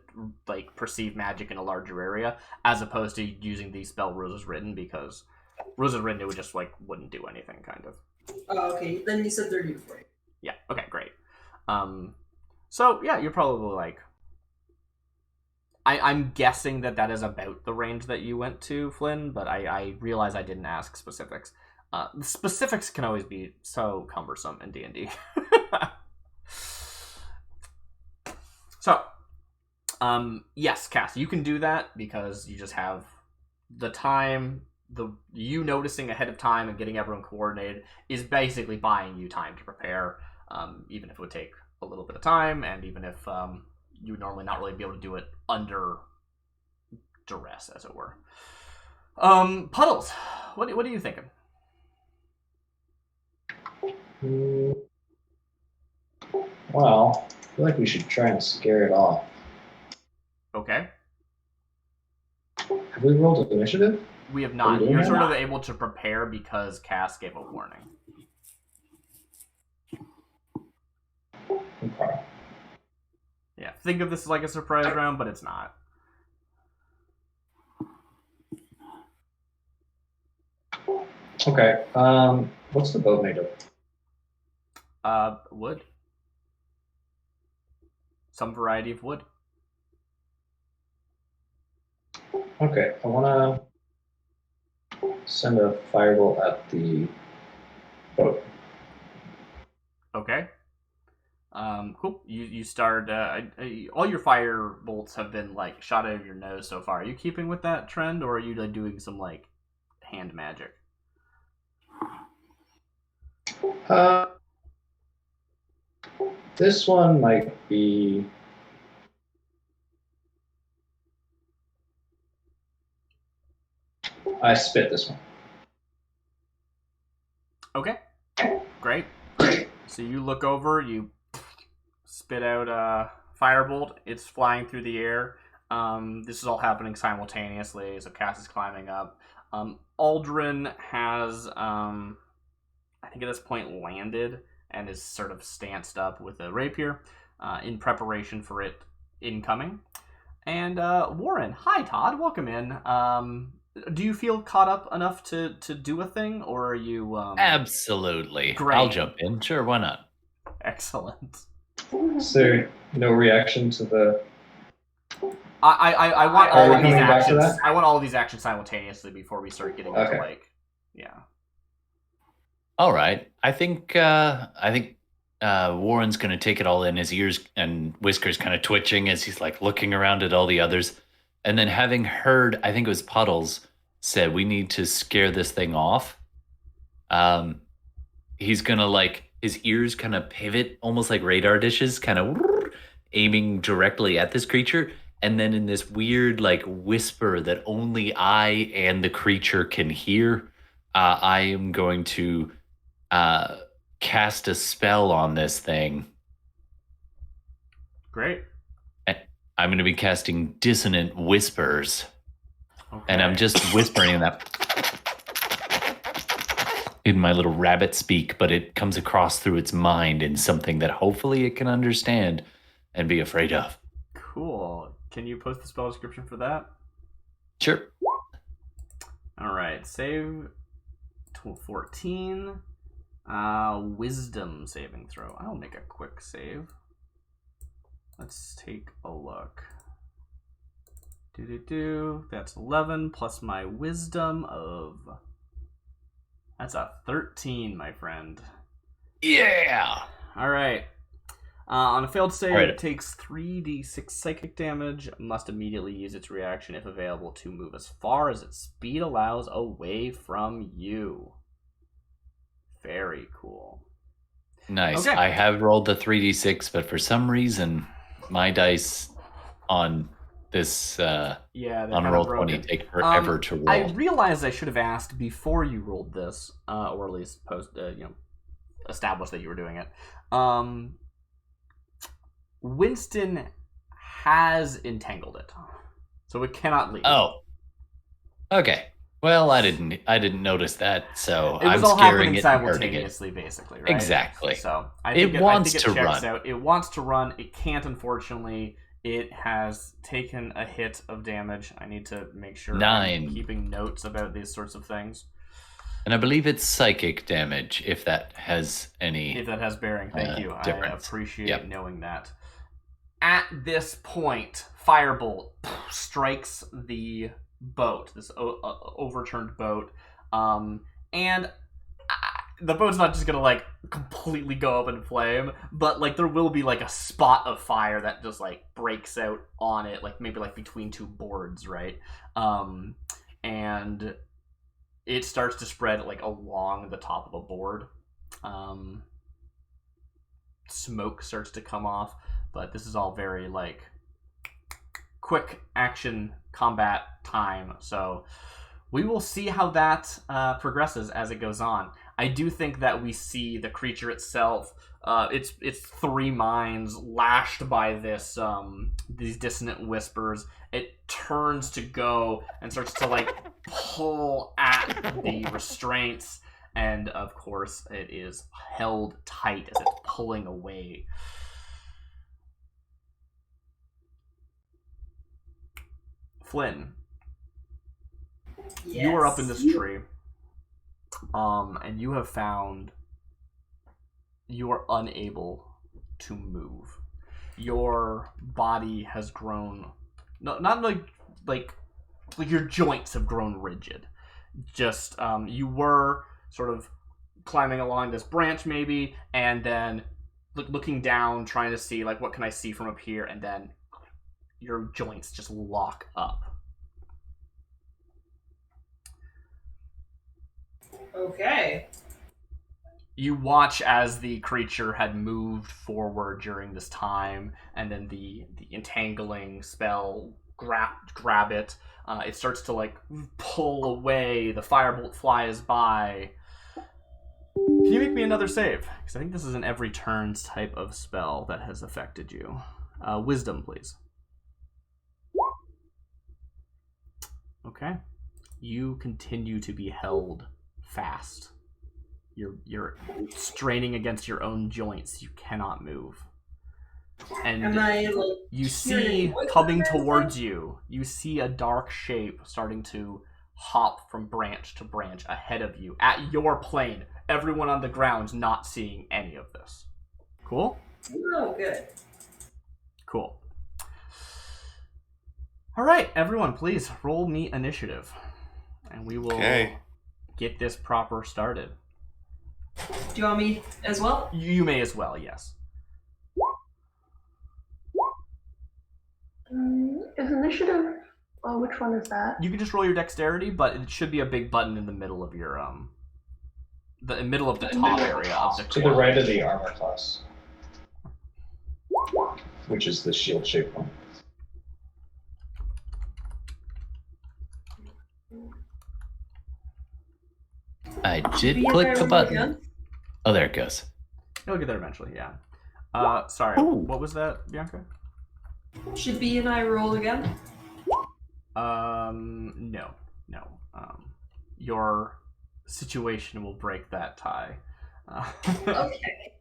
like perceive magic in a larger area, as opposed to using the spell Rules is Written, because Rules is Written, it would just like wouldn't do anything, kind of. Oh, okay, then you said 30 to 40. Yeah, okay, great. So yeah, you're probably like, I'm guessing that is about the range that you went to, Flynn, but I realize I didn't ask specifics. Specifics can always be so cumbersome in D&D. So, yes, Cass, you can do that because you just have the time. You noticing ahead of time and getting everyone coordinated is basically buying you time to prepare, even if it would take a little bit of time, and even if you would normally not really be able to do it under duress, as it were. Puddles, what are you thinking? Well, I feel like we should try and scare it off. Okay. Have we rolled initiative? We have not. We You're have sort not. of able to prepare because Cass gave a warning. Okay. Yeah, think of this as like a surprise round, but it's not. Okay. What's the boat made of? Wood. Some variety of wood. Okay, I want to send a firebolt at the boat. Okay. Cool. You start. All your fire bolts have been like shot out of your nose so far. Are you keeping with that trend, or are you like doing some like hand magic? This one might be. I spit this one. Okay. Great. So you look over, you spit out a firebolt. It's flying through the air. This is all happening simultaneously. So Cass is climbing up. Aldrin has, I think at this point, landed and is sort of stanced up with a rapier in preparation for it incoming. And Warren, hi Todd, welcome in. Do you feel caught up enough to do a thing, or are you... Absolutely. Great. I'll jump in. Sure, why not? Excellent. Is there no reaction to the? I want Are all we of these coming back to actions. that? I want all of these actions simultaneously before we start getting into Okay. like, yeah. All right. I think Warren's going to take it all in. His ears and whiskers kind of twitching as he's like looking around at all the others. And then having heard, I think it was Puddles said, we need to scare this thing off. He's going to like, his ears kind of pivot almost like radar dishes, kind of aiming directly at this creature. And then in this weird like whisper that only I and the creature can hear, I am going to cast a spell on this thing. Great. I'm going to be casting Dissonant Whispers. Okay. And I'm just whispering that in my little rabbit speak, but it comes across through its mind in something that hopefully it can understand and be afraid of. Cool. Can you post the spell description for that? Sure. All right. Save 14. Wisdom saving throw. I'll make a quick save. Let's take a look. That's 11 plus my wisdom of... That's a 13, my friend. Yeah! All right. On a failed save, All right. it takes 3d6 psychic damage. Must immediately use its reaction if available to move as far as its speed allows away from you. Very cool. Nice. Okay. I have rolled the 3d6, but for some reason, my dice on this Yeah, they're on kinda roll broken. 20 take forever to roll. I realized I should have asked before you rolled this, or at least established that you were doing it. Winston has entangled it, so it cannot leave. Oh. Okay. Well, I didn't notice that, so It was I'm all scaring happening it and hurting it. simultaneously, basically, right? Exactly. So I It think wants it to checks run. out. It wants to run. It can't, unfortunately. It has taken a hit of damage. I need to make sure 9. I'm keeping notes about these sorts of things. And I believe it's psychic damage, if that has any... If that has bearing, thank you. difference. I appreciate Yep. knowing that. At this point, Firebolt strikes the boat, this overturned boat, and the boat's not just gonna like completely go up in flame, but like there will be like a spot of fire that just like breaks out on it, like maybe like between two boards, right? And it starts to spread like along the top of a board. Smoke starts to come off, but this is all very like quick action combat time, so we will see how that progresses as it goes on. I do think that we see the creature itself, its three minds lashed by this these dissonant whispers. It turns to go and starts to like pull at the restraints, and of course it is held tight as it's pulling away. Flynn, Yes. you are up in this tree, and you have found you are unable to move. Your body has grown, not like your joints have grown rigid. Just you were sort of climbing along this branch maybe, and then looking down, trying to see like what can I see from up here, and then your joints just lock up. Okay. You watch as the creature had moved forward during this time, and then the entangling spell grab it. It starts to like pull away. The firebolt flies by. Can you make me another save? Because I think this is an every turns type of spell that has affected you. Wisdom, please. Okay. You continue to be held fast. You're straining against your own joints. You cannot move. And Am I like you hearing see voices coming or towards you, you see a dark shape starting to hop from branch to branch ahead of you at your plane. Everyone on the ground not seeing any of this. Cool? Oh, good. Cool. All right, everyone, please roll me initiative, and we will get this proper started. Do you want me as well? You may as well, yes. Is initiative? Which one is that? You can just roll your dexterity, but it should be a big button in the middle of your the middle of the top area of the To the right of the armor class, which is the shield shaped one. I did Be click if I the roll button. again? Oh, there it goes. You'll get there eventually, yeah. Sorry, Ooh. what was that, Bianca? Should B and I roll again? No. Your situation will break that tie. Okay.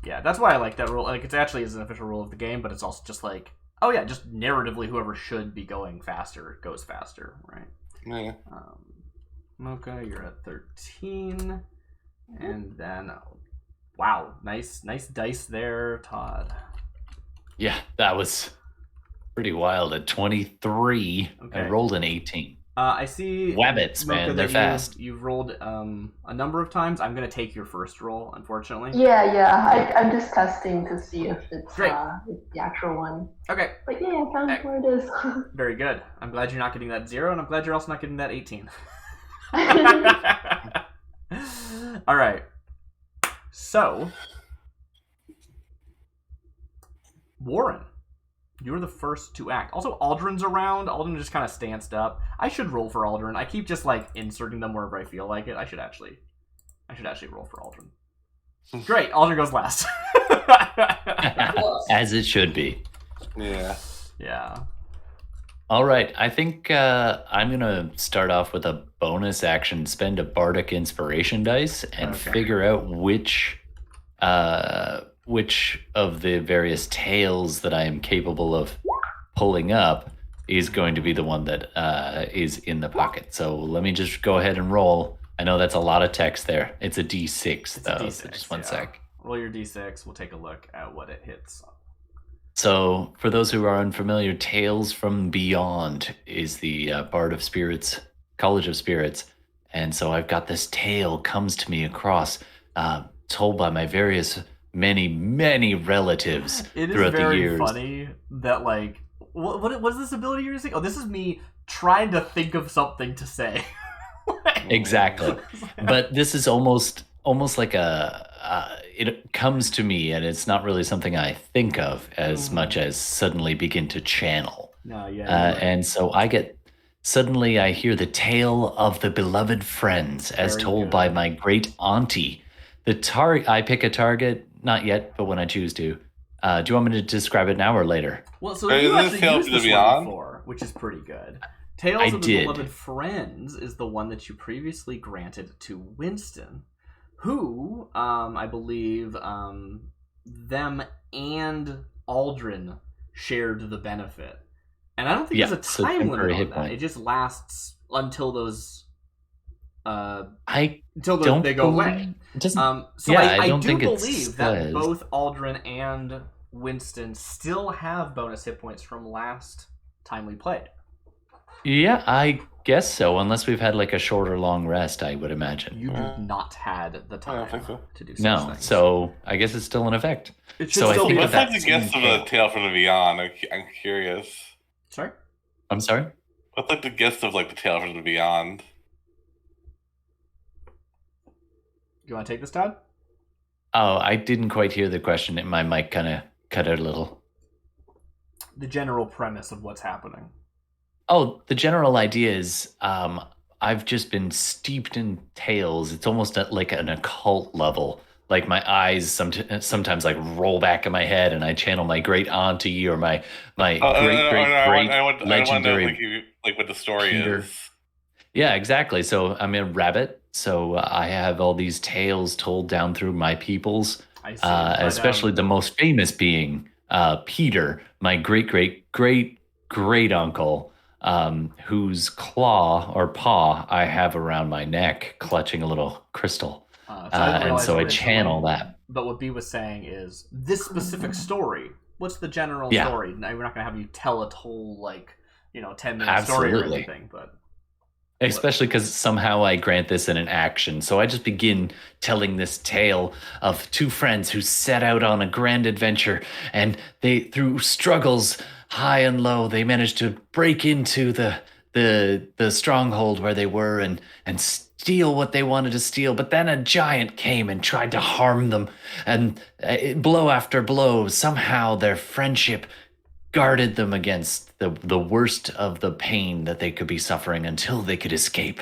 Yeah, that's why I like that rule. Like, it's actually is an official rule of the game, but it's also just like, oh yeah, just narratively, whoever should be going faster goes faster, right? Yeah. Mocha, you're at 13, and then wow, nice dice there, Todd. Yeah, that was pretty wild. At 23, Okay. I rolled an 18. I see. Wabbits, Mocha, man, that they're fast. You've rolled a number of times. I'm gonna take your first roll, unfortunately. Yeah. I'm just testing to see if it's Great. it's the actual one. Okay, But yeah, I found where it is. very good. I'm glad you're not getting that 0, and I'm glad you're also not getting that 18. All right. So, Warren, you're the first to act. Also, Aldrin's around. Aldrin just kind of stanced up. I should roll for Aldrin. I keep just like inserting them wherever I feel like it. I should actually roll for Aldrin. Great, Aldrin goes last. As it should be. Yeah. Yeah. All right, I think I'm going to start off with a bonus action, spend a bardic inspiration dice, and Okay. figure out which of the various tales that I am capable of pulling up is going to be the one that is in the pocket. So let me just go ahead and roll. I know that's a lot of text there. It's a D6, It's though, a D6, so just one yeah. sec. Roll your D6. We'll take a look at what it hits. So, for those who are unfamiliar, Tales from Beyond is the Bard of Spirits, College of Spirits. And so I've got this tale comes to me across, told by my various, many relatives It is throughout the very years. funny that, like, what is this ability you're using? Oh, this is me trying to think of something to say. Exactly. But this is almost like it comes to me, and it's not really something I think of as much as suddenly begin to channel. No, yeah. And so suddenly I hear the tale of the beloved friends as Very told good. by my great auntie. I pick a target, not yet, but when I choose to. Do you want me to describe it now or later? Well, so Is you this actually Tales used of the this one Beyond? before, which is pretty good. Tales I of the did. Beloved Friends is the one that you previously granted to Winston. who, I believe, them and Aldrin shared the benefit. And I don't think there's a so time temporary limit on hit that. point. It just lasts until those I until don't they go believe- away. It doesn't. So Yeah, I I don't do think it believe that says. both Aldrin and Winston still have bonus hit points from last time we played. Yeah, I guess so. Unless we've had like a short or long rest, I would imagine. You've not had the I time don't think so. to do such No, things. so I guess it's still in effect. it should so I still think be What's that like the that guess of same the Tale from the Beyond? I'm curious. Sorry? I'm sorry. What's like the guess of like the Tale from the Beyond? You want to take this, Todd? Oh, I didn't quite hear the question. My mic kind of cut out a little. The general premise of what's happening. Oh, the general idea is I've just been steeped in tales. It's almost at like an occult level. Like my eyes sometimes like roll back in my head, and I channel my great auntie or my great I want to know legendary. like what the story Peter. is. Yeah, exactly. So I'm a rabbit. So I have all these tales told down through my peoples, I see. But, especially the most famous being Peter, my great uncle, whose claw or paw I have around my neck, clutching a little crystal. I didn't And realize so I originally, channel that. But what B was saying is this specific story. What's the general Yeah. story? Now, we're not going to have you tell a whole 10-minute story or Absolutely. anything, but Especially because somehow I grant this in an action. So I just begin telling this tale of two friends who set out on a grand adventure, and they, through struggles high and low, they managed to break into the stronghold where they were and steal what they wanted to steal. But then a giant came and tried to harm them, and blow after blow, somehow their friendship guarded them against the worst of the pain that they could be suffering until they could escape.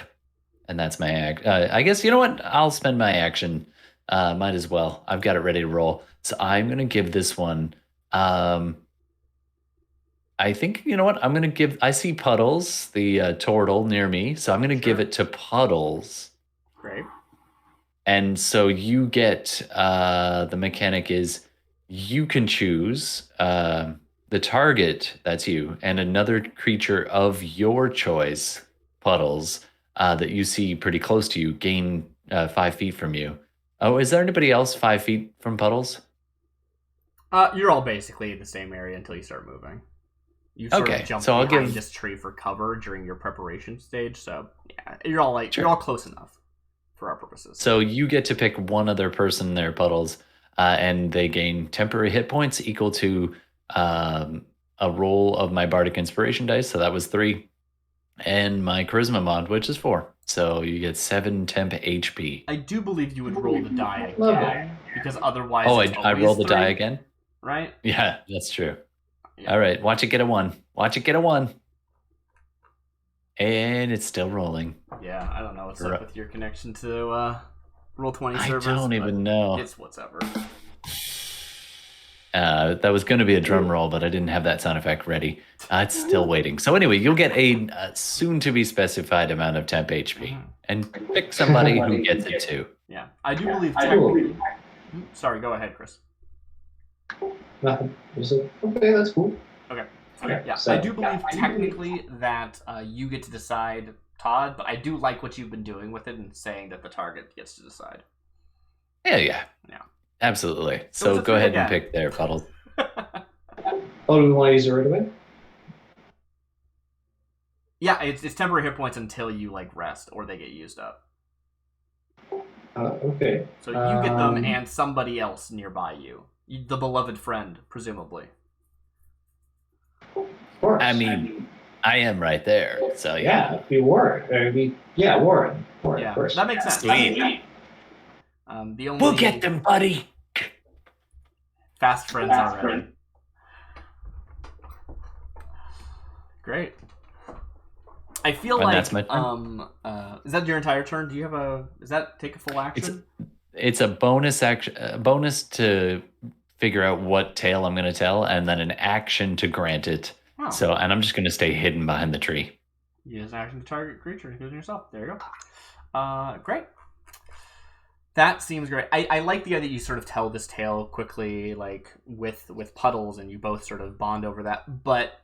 And that's my act. I guess, you know what? I'll spend my action. Might as well. I've got it ready to roll. So I'm going to give this one. I think, you know what? I'm going to give. I see Puddles, the turtle near me. So I'm going to give it to Puddles. great. And so you get the mechanic is you can choose the target, that's you, and another creature of your choice, Puddles, that you see pretty close to you, gain 5 feet from you. Oh, is there anybody else 5 feet from Puddles? You're all basically in the same area until you start moving. You sort Okay, of jump so I'll behind give- this tree for cover during your preparation stage, so yeah, you're all Sure. you're all close enough for our purposes. So you get to pick one other person there, Puddles, and they gain temporary hit points equal to a roll of my bardic inspiration dice. So that was 3, and my charisma mod, which is 4. So you get 7 temp HP. I do believe you would roll the die Love again, because otherwise Oh, it's I always roll the 3, die again. right? Yeah, that's true. Yeah. All right, watch it get a 1. Watch it get a 1. And it's still rolling. Yeah, I don't know what's Right. up with your connection to Roll20 I servers. don't but even know. It's whatever. That was going to be a drum roll, but I didn't have that sound effect ready. It's still waiting. So anyway, you'll get a soon-to-be specified amount of temp HP. Mhm. And pick somebody who gets it too. Yeah, I do believe I technically. Sorry, go ahead, Chris. Nothing. Just like, okay, that's cool. Okay. Okay, Yeah, so- I do believe technically that you get to decide, Todd, but I do like what you've been doing with it and saying that the target gets to decide. Yeah. Yeah. Absolutely. was So a go ahead three and again. pick there, Puddles. Oh, do we want to use it right away? Yeah, it's temporary hit points until you rest or they get used up. Okay. So you get them Um, and somebody else nearby you. The beloved friend, presumably. Of course. I mean, I am right there. So yeah, it'd be Warren. Warren. Warren, Yeah, of course. that makes sense. Sweet. The only We'll get them, buddy. fast friends already. Great. I feel And like that's my turn. is that your entire turn? Do you have does that take a full action? It's a bonus action, a bonus to figure out what tale I'm going to tell, and then an action to grant it. Oh. So, and I'm just going to stay hidden behind the tree. Use an action to target creature, including yourself. There you go. Great. That seems great. I like the idea that you sort of tell this tale quickly, like with Puddles, and you both sort of bond over that. But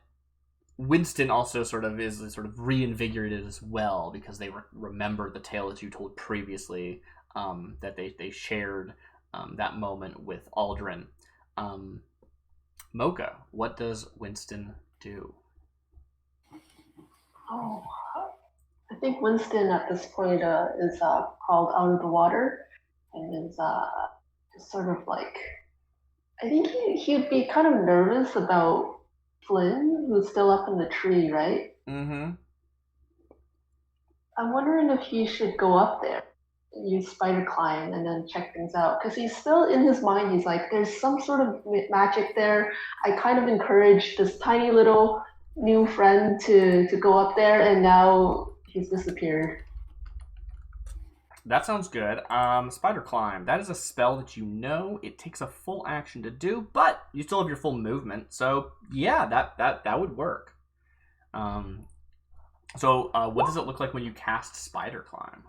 Winston also sort of is sort of reinvigorated as well because they remember the tale that you told previously, that they shared that moment with Aldrin. Mocha, what does Winston do? Oh, I think Winston at this point is crawled out of the water and is sort of like, I think he'd be kind of nervous about Flynn, who's still up in the tree, right? Mm-hmm. I'm wondering if he should go up there, use spider climb, and then check things out. Because he's still in his mind, he's like, there's some sort of magic there. I kind of encouraged this tiny little new friend to go up there, and now he's disappeared. That sounds good. Spider Climb. That is a spell that you know. It takes a full action to do, but you still have your full movement. So yeah, that would work. So what does it look like when you cast Spider Climb?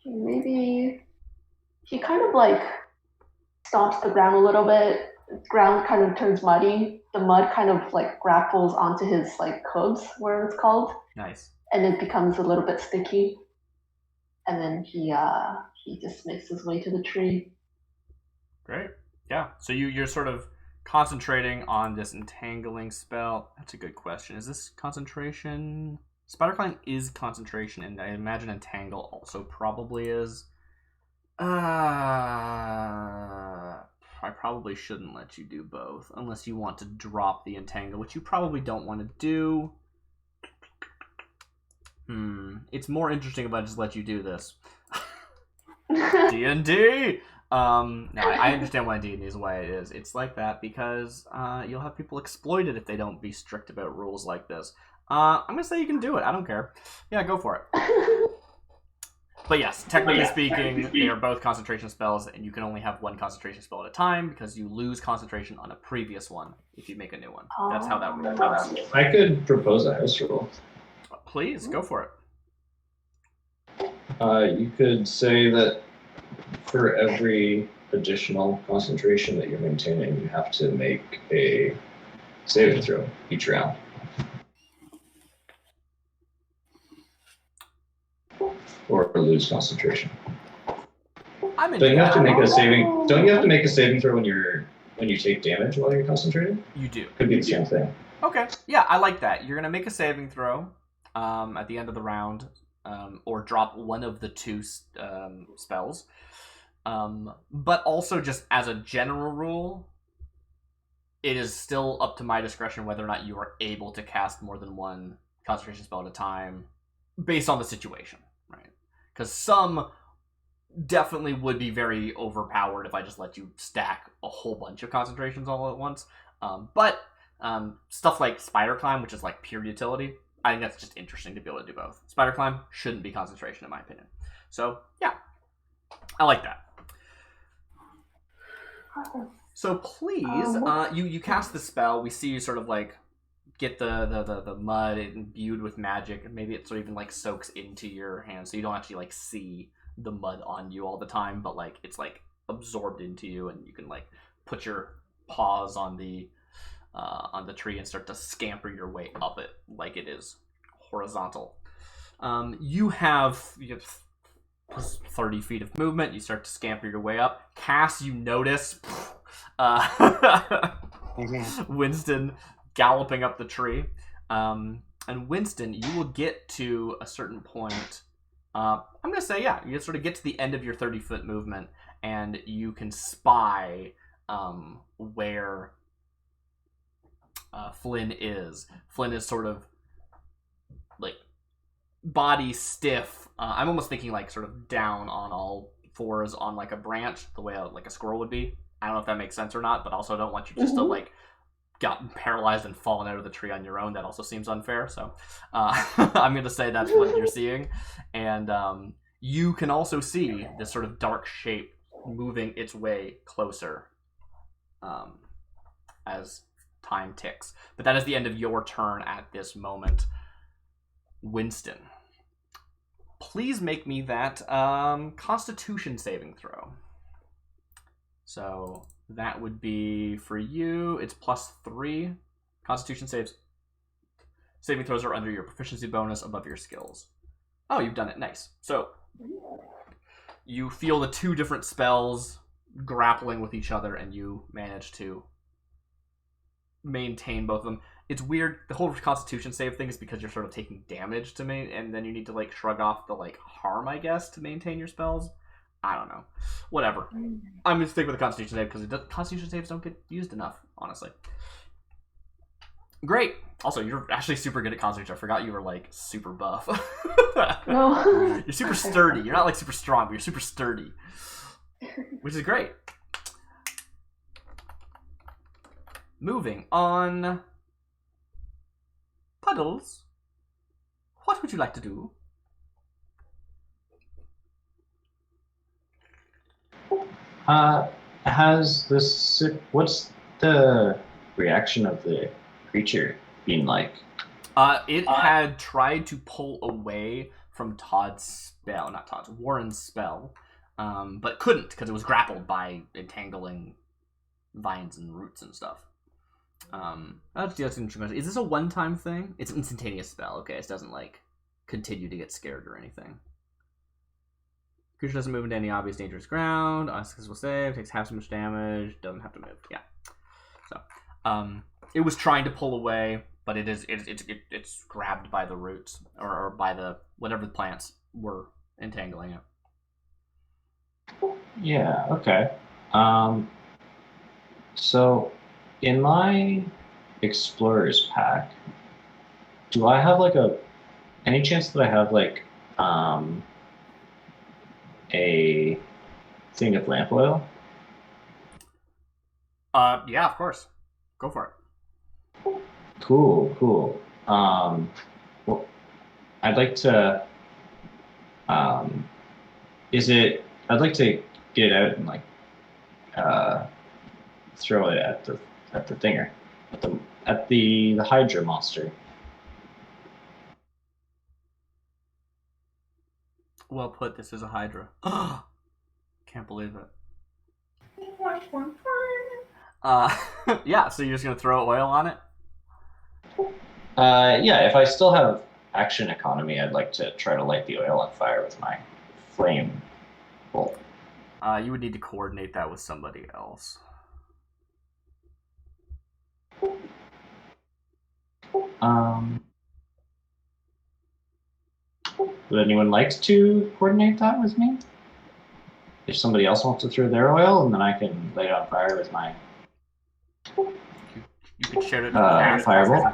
Maybe he kind of like stomps the ground a little bit. The ground kind of turns muddy. The mud kind of like grapples onto his like hooves, where it's called. Nice. And it becomes a little bit sticky. And then he just makes his way to the tree. Great. Yeah. So you're sort of concentrating on this entangling spell. That's a good question. Is this concentration? Spider Climb is concentration, and I imagine entangle also probably is. I probably shouldn't let you do both unless you want to drop the entangle, which you probably don't want to do. It's more interesting if I just let you do this. D&D! No, I understand why D&D is the way it is. It's like that because you'll have people exploited if they don't be strict about rules like this. I'm going to say you can do it. I don't care. Yeah, go for it. But yes, technically speaking, they are both concentration spells, and you can only have one concentration spell at a time because you lose concentration on a previous one if you make a new one. That's how that rule works. I could propose a house rule. Please, go for it. You could say that for every additional concentration that you're maintaining, you have to make a saving throw each round. Or lose concentration. Don't you have to make a saving throw when you take damage while you're concentrating? You do. Could be the same thing. Okay. Yeah, I like that. You're gonna make a saving throw at the end of the round, or drop one of the two spells. But also, just as a general rule, it is still up to my discretion whether or not you are able to cast more than one concentration spell at a time, based on the situation, right? Because some definitely would be very overpowered if I just let you stack a whole bunch of concentrations all at once. But stuff like Spider Climb, which is like pure utility, I think that's just interesting to be able to do both. Spider Climb shouldn't be concentration, in my opinion. So, yeah. I like that. So please, you cast the spell. We see you sort of like get the mud imbued with magic, and maybe it sort of even like soaks into your hands, so you don't actually like see the mud on you all the time, but like it's like absorbed into you, and you can like put your paws on the tree and start to scamper your way up it like it is horizontal. You have 30 feet of movement. You start to scamper your way up. Cass, you notice Winston galloping up the tree. And Winston, you will get to a certain point. I'm going to say, yeah, you sort of get to the end of your 30-foot movement, and you can spy where Flynn is. Flynn is sort of like body stiff. I'm almost thinking like sort of down on all fours on like a branch, the way like a squirrel would be. I don't know if that makes sense or not, but also don't want you just to like gotten paralyzed and fallen out of the tree on your own. That also seems unfair. So I'm going to say that's what you're seeing. And you can also see this sort of dark shape moving its way closer as time ticks. But that is the end of your turn at this moment. Winston, please make me that Constitution saving throw. So that would be for you. It's +3. Constitution saving throws are under your proficiency bonus above your skills. Oh, you've done it. Nice. So you feel the two different spells grappling with each other, and you manage to maintain both of them. It's weird. The whole Constitution save thing is because you're sort of taking damage to and then you need to like shrug off the like harm, I guess, to maintain your spells. I don't know. Whatever. I'm gonna stick with the Constitution save because Constitution saves don't get used enough, honestly. Great. Also, you're actually super good at Constitution. I forgot you were like super buff. No. You're super sturdy. You're not like super strong, but you're super sturdy, which is great. Moving on. Puddles, what would you like to do? What's the reaction of the creature been like? It had tried to pull away from Warren's spell, but couldn't because it was grappled by entangling vines and roots and stuff. That's interesting. Is this a one-time thing? It's an instantaneous spell. Okay, it doesn't like continue to get scared or anything. Creature doesn't move into any obvious dangerous ground. Unsuccessful save, takes half as much damage. Doesn't have to move. Yeah. So, it was trying to pull away, but it's grabbed by the roots or by the whatever the plants were entangling it. Yeah. Okay. So, in my explorer's pack, do I have like any chance that I have like a thing of lamp oil? Yeah, of course. Go for it. Cool. Well, I'd like to. I'd like to get it out and like throw it at the thinger, at the Hydra monster. Well put. This is a Hydra. Can't believe it. Yeah. So you're just gonna throw oil on it? Yeah. If I still have action economy, I'd like to try to light the oil on fire with my flame bolt. You would need to coordinate that with somebody else. Would anyone like to coordinate that with me? If somebody else wants to throw their oil, and then I can light it on fire with my You could share it. Fireball?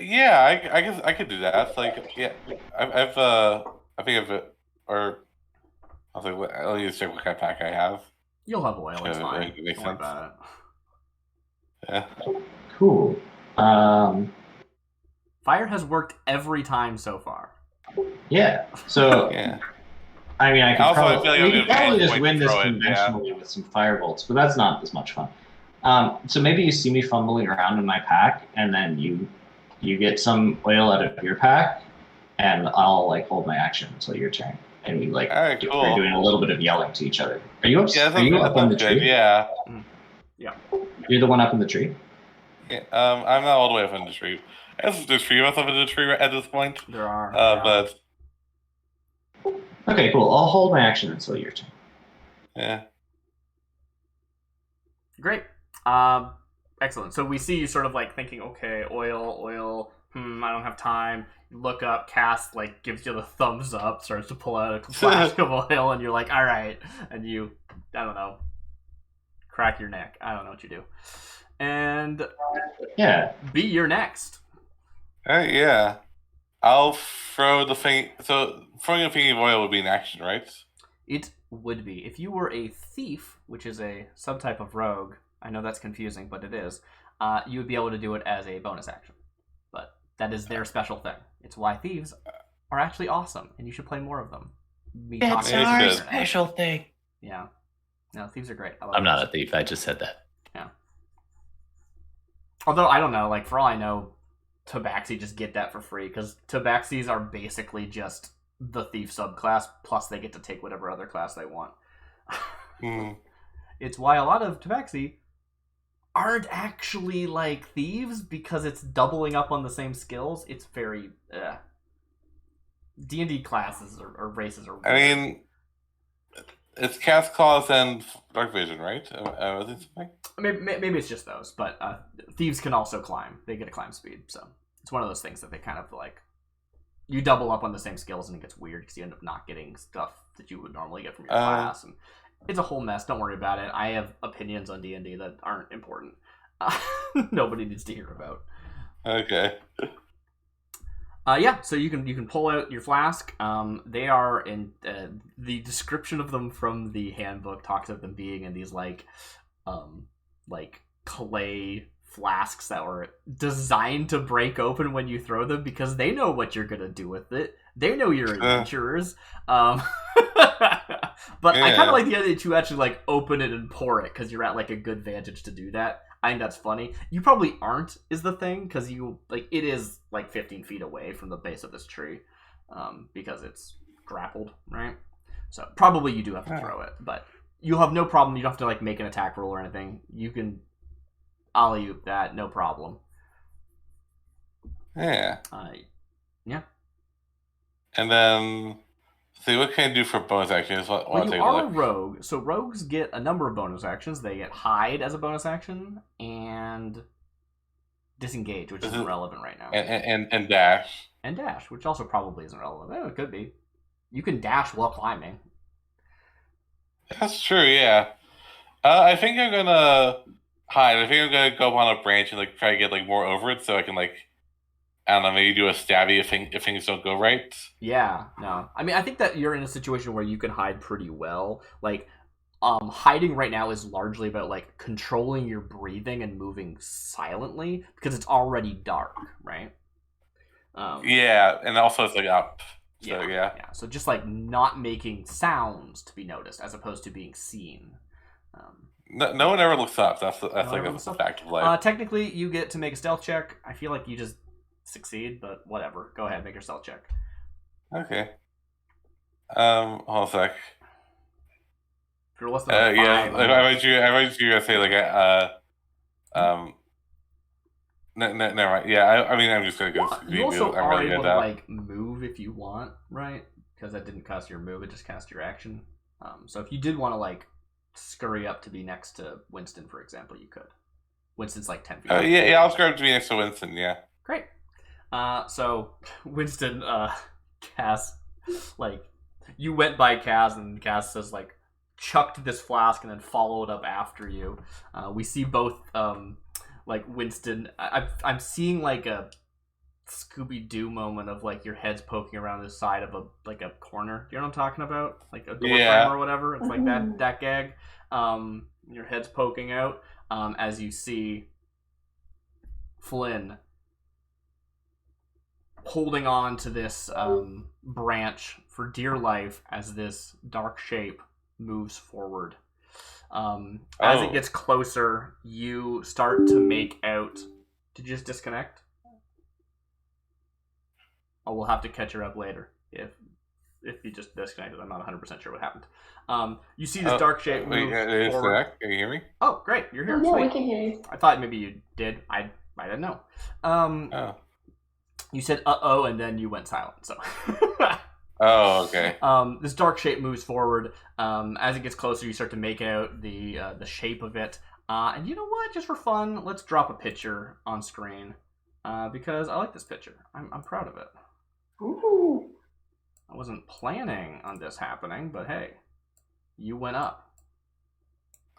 Yeah, I guess I could do that. Like, yeah, I think I've or I was like, let me just check what kind of pack I have. You'll have oil. It's Yeah, fine. it makes Don't worry sense. about it. Yeah. cool. Fire has worked every time so far. Yeah. So Yeah. I mean, I could Also, I probably, feel like we I'm could gonna probably find a just way to win this throw it, conventionally with some firebolts, but that's not as much fun. So maybe you see me fumbling around in my pack, and then you get some oil out of your pack, and I'll like hold my action until your turn, and we like All right, cool. we're doing a little bit of yelling to each other. Are you up? Yeah, are you up in the good. tree? Yeah. You're the one up in the tree. Yeah. I'm not all the way up in the tree. I guess there's three of us up in the tree at this point. There are. But Okay, cool. I'll hold my action until your turn. yeah. Great. Excellent. So we see you sort of like thinking, okay, oil. I don't have time. You look up, cast like gives you the thumbs up, starts to pull out a flask of oil, and you're like, all right, and you, I don't know, crack your neck. I don't know what you do, and Yeah. B, you're next. Yeah. I'll throw the thing. So throwing a thing of oil would be an action, right? It would be if you were a thief, which is a subtype of rogue. I know that's confusing, but it is. You would be able to do it as a bonus action, but that is their special thing. It's why thieves are actually awesome, and you should play more of them. It's our special thing. Yeah. No, thieves are great. I love I'm not a thieves. thief. I just said that. Yeah. Although I don't know, like for all I know, Tabaxi just get that for free because Tabaxis are basically just the thief subclass, plus they get to take whatever other class they want. It's why a lot of Tabaxi aren't actually like thieves, because it's doubling up on the same skills. It's very D&D classes or races are weird. I mean, it's Cast Claws and Dark Vision, right? Was it something? Maybe it's just those, but thieves can also climb. They get a climb speed, so it's one of those things that they kind of like. You double up on the same skills, and it gets weird because you end up not getting stuff that you would normally get from your class, and it's a whole mess. Don't worry about it. I have opinions on D&D that aren't important. Nobody needs to hear about. Okay. Yeah, so you can pull out your flask. They are in the description of them from the handbook talks of them being in these like clay flasks that were designed to break open when you throw them, because they know what you're gonna do with it. They know you're adventurers. But I kind of like the idea that you actually like open it and pour it, because you're at like a good vantage to do that. I think that's funny. You probably aren't, is the thing, because you like it is like 15 feet away from the base of this tree, because it's grappled, right? So probably you do have to throw it, but you'll have no problem. You don't have to like make an attack roll or anything. You can alley-oop that, no problem. Yeah. Yeah. And then, see, what can I do for bonus actions? Well, you are a rogue, so rogues get a number of bonus actions. They get hide as a bonus action, and disengage, which isn't relevant right now. And dash. And dash, which also probably isn't relevant. Oh, it could be. You can dash while climbing. That's true, yeah. I think I'm gonna hide. I think I'm gonna go up on a branch and like try to get like more over it, so I can like, I don't know, maybe do a stabby if things don't go right. Yeah, no. I mean, I think that you're in a situation where you can hide pretty well. Like, hiding right now is largely about like controlling your breathing and moving silently, because it's already dark, right? Yeah, and also it's like up. So yeah. So just like not making sounds to be noticed, as opposed to being seen. No one ever looks up. That's like a fact of life. Technically, you get to make a stealth check. I feel like you just succeed, but whatever. Go ahead, make your stealth check. Okay. Hold on a sec. If you're less than a 5, I want you to say like never mind. Yeah, I mean, I'm just gonna go. You also are able to like move if you want, right? Because that didn't cost your move; it just cost your action. So if you did want to like scurry up to be next to Winston, for example, you could. Winston's like 10 feet. Yeah, I'll scurry up to be next to Winston. Yeah. Great. So Winston, Cass, like you went by Cass, and Cass says like chucked this flask and then followed up after you. We see both. Like Winston, I'm seeing like a Scooby-Doo moment of like your head's poking around the side of a corner. Do you know what I'm talking about? Like a door frame or whatever. It's like that gag. Your head's poking out as you see Flynn holding on to this branch for dear life as this dark shape moves forward. As it gets closer, you start to make out. Did you just disconnect? Oh, we'll have to catch her up later if you just disconnected. I'm not 100% sure what happened. You see this dark shape move forward. Can you hear me? Oh, great, you're here. Yeah, we can hear you. I thought maybe you did. I didn't know. You said "uh-oh" and then you went silent. So. Oh, okay. This dark shape moves forward. As it gets closer, you start to make out the shape of it. And you know what? Just for fun, let's drop a picture on screen because I like this picture. I'm proud of it. Ooh. I wasn't planning on this happening, but hey, you went up.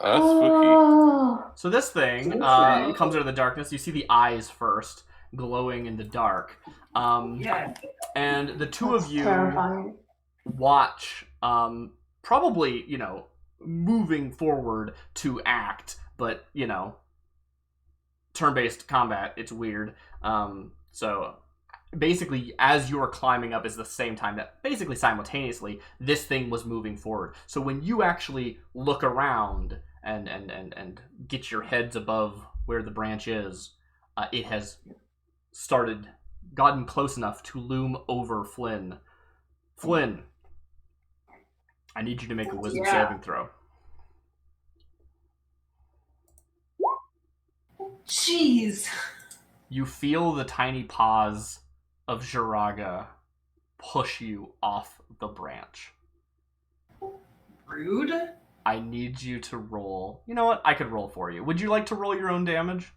That's spooky. So this thing comes out of the darkness. You see the eyes first, glowing in the dark. And the two of you terrifying. Watch, probably, moving forward to act, but, turn-based combat, it's weird. So basically, as you're climbing up is the same time that basically simultaneously this thing was moving forward. So when you actually look around and get your heads above where the branch is, it has gotten close enough to loom over Flynn Flynn, I need you to make a wisdom Yeah. saving throw. Jeez. You feel the tiny paws of Jiraga push you off the branch. Rude. I need you to roll. You know what? I could roll for you. Would you like to roll your own damage?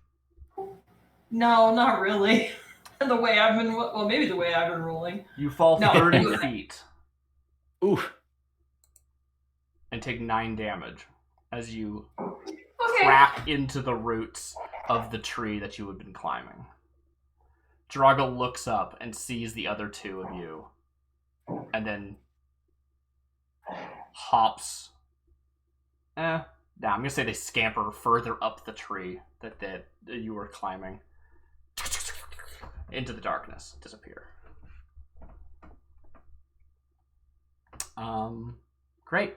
No, not really. The way I've been, well, maybe the way I've been rolling. You fall No. 30 feet Oof. and take 9 damage as you Okay. crack into the roots of the tree that you had been climbing. Jiraga looks up and sees the other two of you, and then hops. I'm gonna say they scamper further up the tree that you were climbing into the darkness, disappear. Great.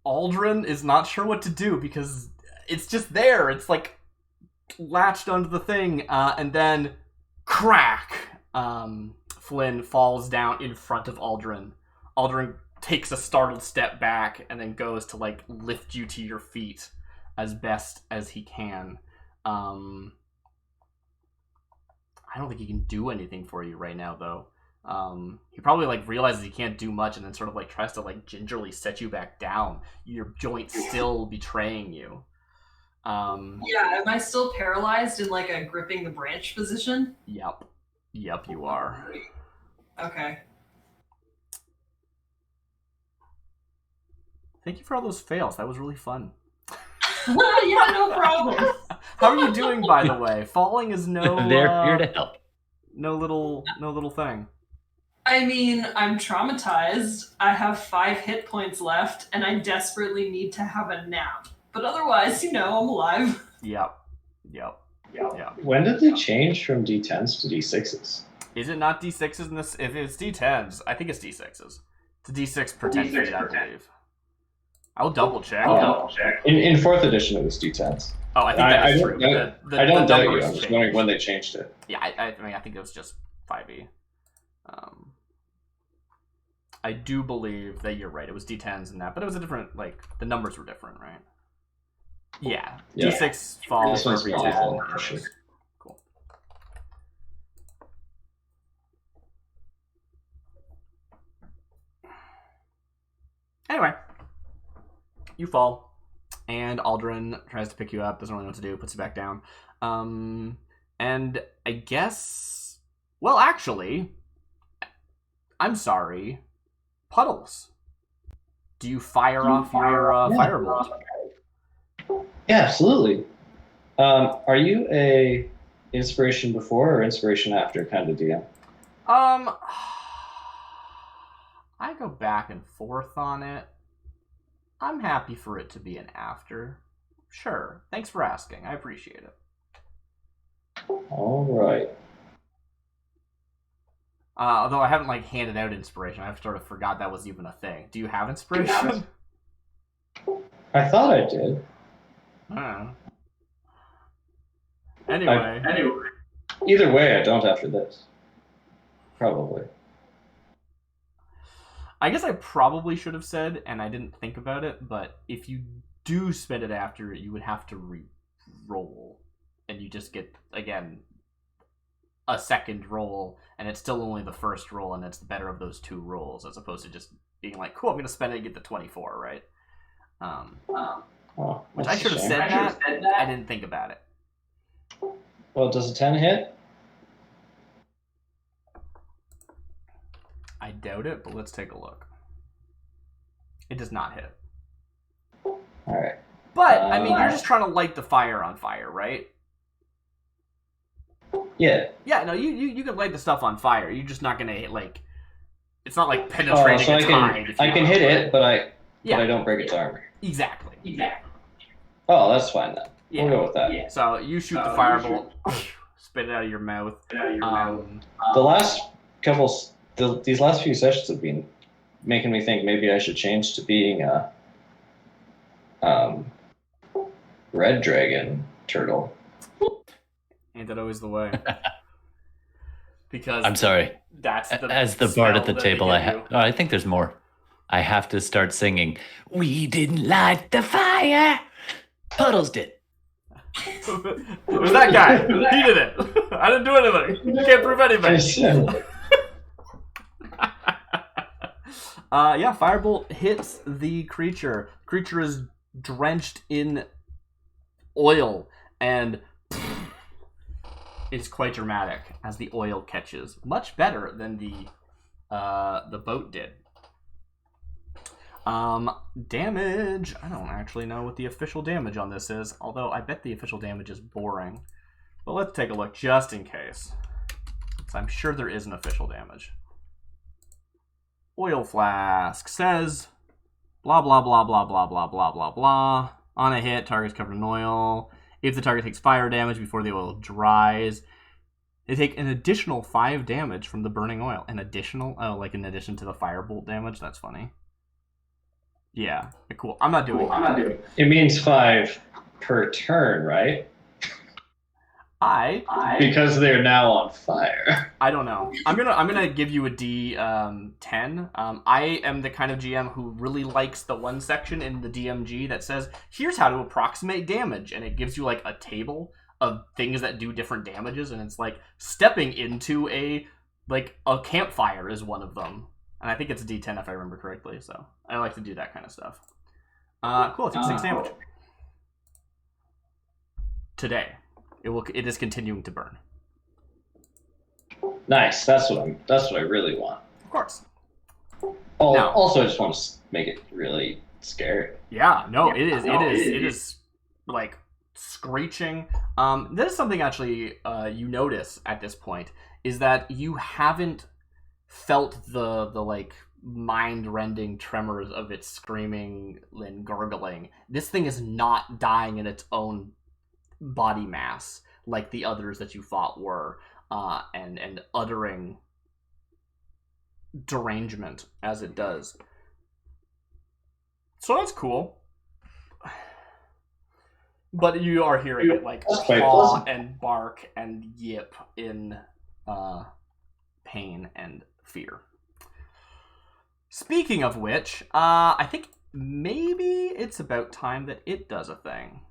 Aldrin is not sure what to do because it's just there. It's like latched onto the thing, and then crack. Flynn falls down in front of Aldrin. Aldrin takes a startled step back and then goes to like lift you to your feet as best as he can. I don't think he can do anything for you right now, though. He probably like realizes he can't do much and then sort of like tries to like gingerly set you back down. Your joint's still betraying you. Yeah, am I still paralyzed in like a gripping the branch position? Yep, you are. Okay. Thank you for all those fails. That was really fun. Yeah, no problem. How are you doing, by the way? Falling is no. They're here to help. No little thing. I mean, I'm traumatized. I have 5 hit points left, and I desperately need to have a nap. But otherwise, I'm alive. Yep. When did they change from D10s to D6s? Is it not D6s in this? If it's D10s, I think it's D6s. It's a D6 per 10 feet, I believe. I'll double check. In 4th edition, it was D10s. Oh, I think that is true. I don't doubt you. numbers I'm just changed. wondering when they changed it. Yeah, I mean, I think it was just 5e. I do believe that you're right. It was D10s and that, but it was a different, like, the numbers were different, right? Yeah. D6 falls This for one's every 10. falling, for sure. Cool. Anyway, you fall, and Aldrin tries to pick you up, doesn't really know what to do, puts you back down. And I guess, well, actually, I'm sorry, Puddles. Do you fire off your firebolt? Yeah, absolutely. Are you a inspiration before or inspiration after kind of DM? I go back and forth on it. I'm happy for it to be an after. Sure. Thanks for asking. I appreciate it. All right. Although I haven't like handed out inspiration, I've sort of forgot that was even a thing. Do you have inspiration? I thought I did. Anyway. Either way, I don't after this. Probably. I guess I probably should have said, and I didn't think about it, but if you do spend it after it, you would have to re-roll. And you just get, again, a second roll, and it's still only the first roll, and it's the better of those 2 rolls, as opposed to just being like, cool, I'm going to spend it and get the 24, right? Which I should have said that. I didn't think about it. Well, does a 10 hit? I doubt it, but let's take a look. It does not hit. All right. But, I mean, you're just trying to light the fire on fire, right? Yeah. Yeah, no, you can light the stuff on fire. You're just not gonna hit, like, it's not like penetrating so its hide. I can hit it, but I Yeah. don't break its armor. Exactly. Oh, that's fine then. Yeah. We'll go with that. So you shoot the firebolt, spit it out of your mouth. The last couple, these last few sessions have been making me think maybe I should change to being a red dragon turtle. Ain't that always the way? because I'm sorry. that's the As the bard at spell the that they table, give you. I think there's more. I have to start singing. We didn't light the fire. Puddles did. It was that guy. He did it. I didn't do anything. You can't prove anything. Yeah, firebolt hits the creature. Creature is drenched in oil, and it's quite dramatic as the oil catches. Much better than the boat did. Damage. I don't actually know what the official damage on this is, although I bet the official damage is boring. But let's take a look just in case. So I'm sure there is an official damage. Oil flask says blah blah blah blah blah blah blah blah blah. On a hit, target's covered in oil. If the target takes fire damage before the oil dries, they take an additional 5 damage from the burning oil. An additional? Oh, like in addition to the firebolt damage? That's funny. Yeah, cool. I'm not doing it. It means 5 per turn, right? Because they're now on fire. I don't know. I'm gonna give you a D10. I am the kind of GM who really likes the one section in the DMG that says, here's how to approximate damage, and it gives you like a table of things that do different damages, and it's like stepping into a campfire is one of them. And I think it's a D10 if I remember correctly, so I like to do that kind of stuff. Cool, it took 6 damage. Today. It is continuing to burn. Nice. That's what I really want. Of course. Also, I just want to make it really scary. Yeah, no, it is like screeching. This is something actually you notice at this point is that you haven't felt the like mind-rending tremors of its screaming and gurgling. This thing is not dying in its own body mass like the others that you fought were, and uttering derangement as it does. So that's cool. But you are hearing it like paw and bark and yip in pain and fear. Speaking of which, I think maybe it's about time that it does a thing.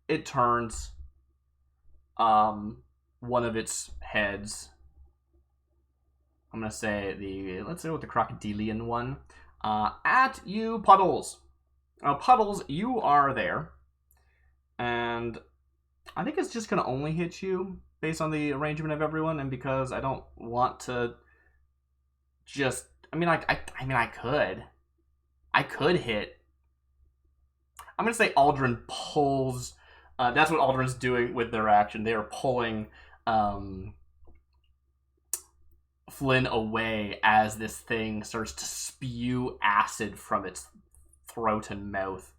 It turns one of its heads. I'm gonna say let's go with the crocodilian one. At you, Puddles. Puddles, you are there. And I think it's just gonna only hit you based on the arrangement of everyone, and because I don't want to just I could hit. I'm gonna say Aldrin pulls. That's what Aldrin's doing with their action. They are pulling Flynn away as this thing starts to spew acid from its throat and mouth.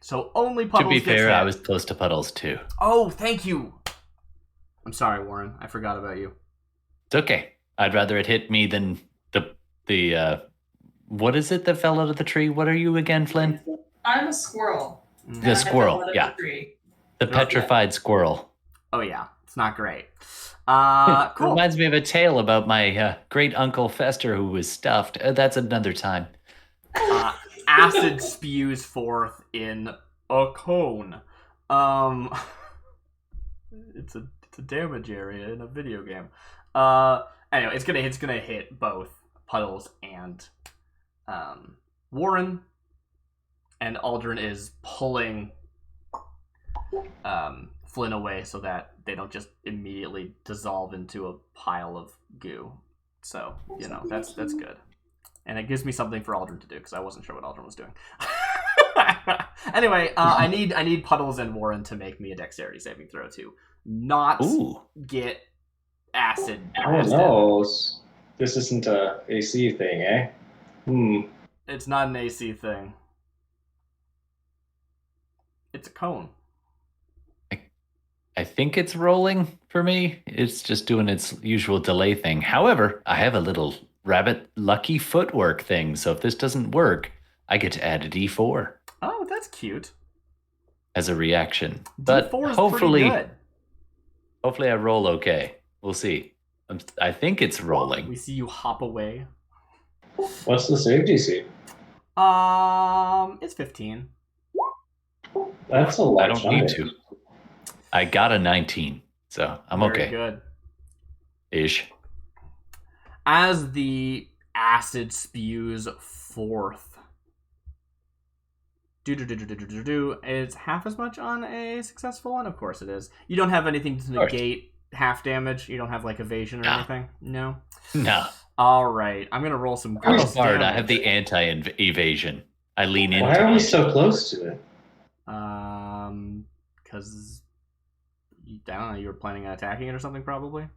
So only Puddles. To be fair, hit. I was close to Puddles too. Oh, thank you. I'm sorry, Warren. I forgot about you. It's okay. I'd rather it hit me than the what is it that fell out of the tree? What are you again, Flynn? I'm a squirrel. The squirrel, yeah. The petrified squirrel. Oh yeah, it's not great. Cool. Reminds me of a tale about my great uncle Fester who was stuffed. That's another time. Acid spews forth in a cone. It's a damage area in a video game. Anyway, it's gonna hit both Puddles and Warren. And Aldrin is pulling Flynn away so that they don't just immediately dissolve into a pile of goo. So, that's good. And it gives me something for Aldrin to do, because I wasn't sure what Aldrin was doing. Anyway, I need Puddles and Warren to make me a dexterity saving throw to not get acid. Oh no, this isn't a AC thing, eh? It's not an AC thing. It's a cone. I think it's rolling for me. It's just doing its usual delay thing. However, I have a little rabbit lucky footwork thing, so if this doesn't work, I get to add a D4. Oh, that's cute. As a reaction. But D4 is hopefully, pretty good. hopefully I roll okay. We'll see. I think it's rolling. We see you hop away. What's the save DC? It's 15. That's a lot. I don't need to. I got a 19, so I'm Very okay. good. Ish. As the acid spews forth, it's half as much on a successful one. Of course it is. You don't have anything to negate half damage. You don't have like evasion or anything. No. All right. I'm gonna roll some. I'm a bard. I have the anti-evasion. I lean into. Why are we so close to it? Because I don't know. You were planning on attacking it or something, probably.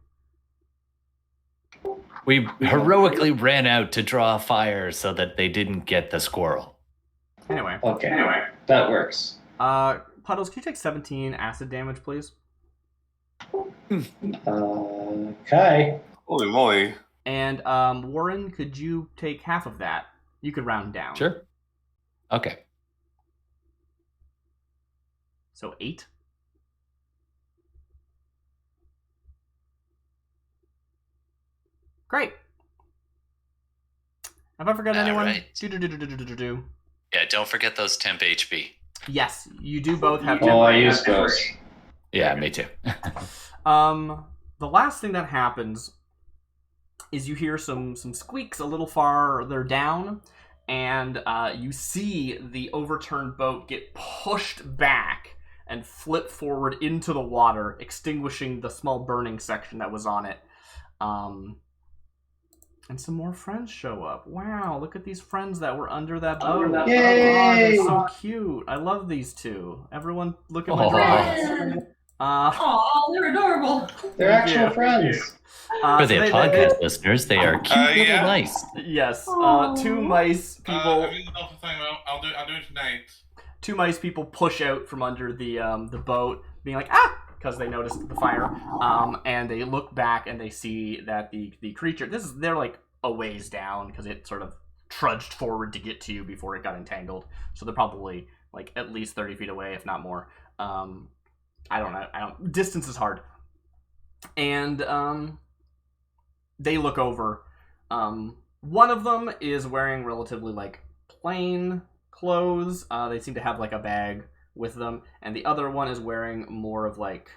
We heroically ran out to draw fire so that they didn't get the squirrel. Anyway. Okay. That works. Puddles, can you take 17 acid damage, please? Okay. Holy moly. And Warren, could you take half of that? You could round down. Sure. Okay. So 8. Great. Have I forgotten anyone? Right. Yeah, don't forget those temp HP. Yes, you do both have. Oh, I use those. Yeah, me too. The last thing that happens is you hear some squeaks a little farther down, and you see the overturned boat get pushed back and flip forward into the water, extinguishing the small burning section that was on it. And some more friends show up. Wow, look at these friends that were under that boat. Yay! Oh, they're so cute. I love these two. Everyone, look at my Aw. drawings. Oh, they're adorable. They're actual friends. For the podcast listeners, they are cute little yeah. mice. Yes, two mice people. I mean, I'll do it tonight. Two mice people push out from under the boat, being like because they noticed the fire. And they look back and they see that the creature. They're like a ways down because it sort of trudged forward to get to you before it got entangled. So they're probably like at least 30 feet away, if not more. I don't know. Distance is hard. And they look over. One of them is wearing relatively like plain clothes. They seem to have like a bag with them, and the other one is wearing more of like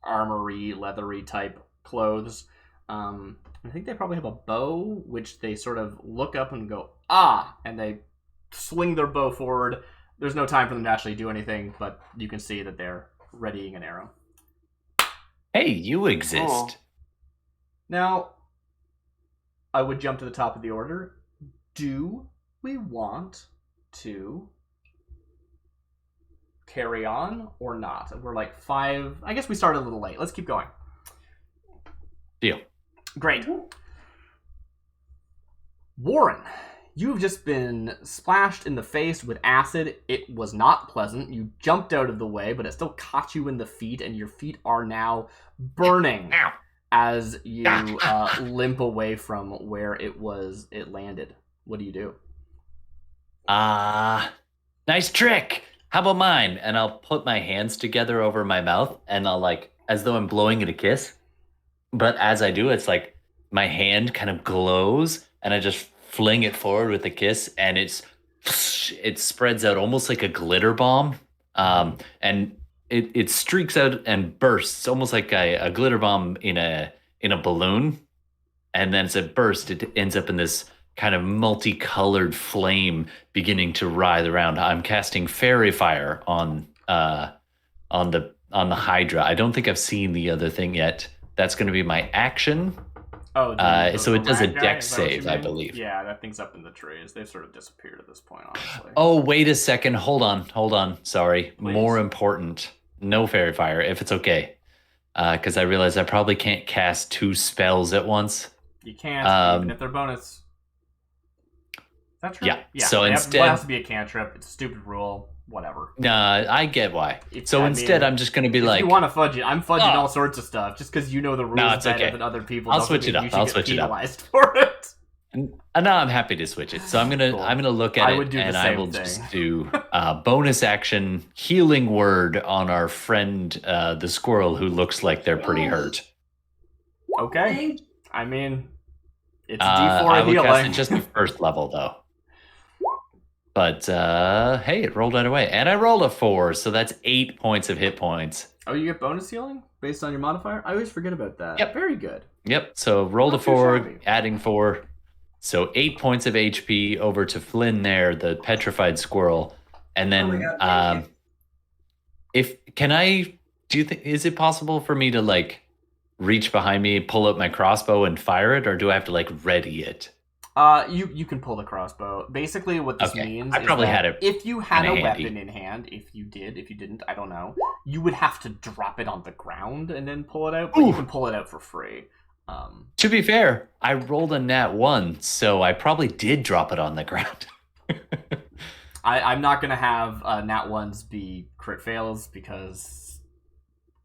armory, leathery type clothes. I think they probably have a bow, which they sort of look up and go and they swing their bow forward. There's no time for them to actually do anything, but you can see that they're readying an arrow. Hey, you exist. Oh. Now, I would jump to the top of the order. Do we want to carry on or not? We're like 5. I guess we started a little late. Let's keep going. Deal. Great. Warren, you've just been splashed in the face with acid. It was not pleasant. You jumped out of the way, but it still caught you in the feet, and your feet are now burning as you limp away from where it landed. What do you do? Nice trick. How about mine? And I'll put my hands together over my mouth, and I'll like, as though I'm blowing it a kiss. But as I do, it's like my hand kind of glows, and I just fling it forward with a kiss, and it spreads out almost like a glitter bomb. And it streaks out and bursts, almost like a glitter bomb in a balloon. And then as it bursts, it ends up in this kind of multicolored flame beginning to writhe around. I'm casting fairy fire on the Hydra. I don't think I've seen the other thing yet. That's going to be my action. Oh, so it does a rat guy? dex Is that what you save, I mean? believe. Yeah, that thing's up in the trees. They've sort of disappeared at this point, honestly. Oh, wait a second. Hold on. Sorry. Please. More important. No fairy fire, if it's okay. Because I realize I probably can't cast 2 spells at once. You can't, even if they're bonus. Is that true? Yeah. So it instead, has to be a cantrip. It's a stupid rule. Whatever. I get why. Instead, I'm just going to be if like, you want to fudge it, I'm fudging all sorts of stuff. Just because you know the rules it's better okay. than other people. I'll doesn't switch it mean up. you should I'll get switch it up. penalized for it. no, I'm happy to switch it. So I'm gonna look at I it, would do the and same I will thing. just do bonus action healing word on our friend the squirrel who looks like they're pretty hurt. Okay. Thank I mean, it's I D4 will cast healing. it just the first level though. But hey, it rolled right away, and I rolled a 4, so that's 8 points of hit points. Oh, you get bonus healing based on your modifier? I always forget about that. Yep. Very good. Yep. So rolled a Not too 4, shabby. adding 4, so 8 points of HP over to Flynn there, the petrified squirrel, and then Oh my God, thank do you think is it possible for me to like reach behind me, pull out my crossbow, and fire it, or do I have to like ready it? You can pull the crossbow. Basically, what this Okay. means I is probably that had it if you had a kinda handy. weapon in hand, if you didn't, I don't know, you would have to drop it on the ground and then pull it out, but you Ooh. can pull it out for free. To be fair, I rolled a nat 1, so I probably did drop it on the ground. I'm not going to have nat 1s be crit fails because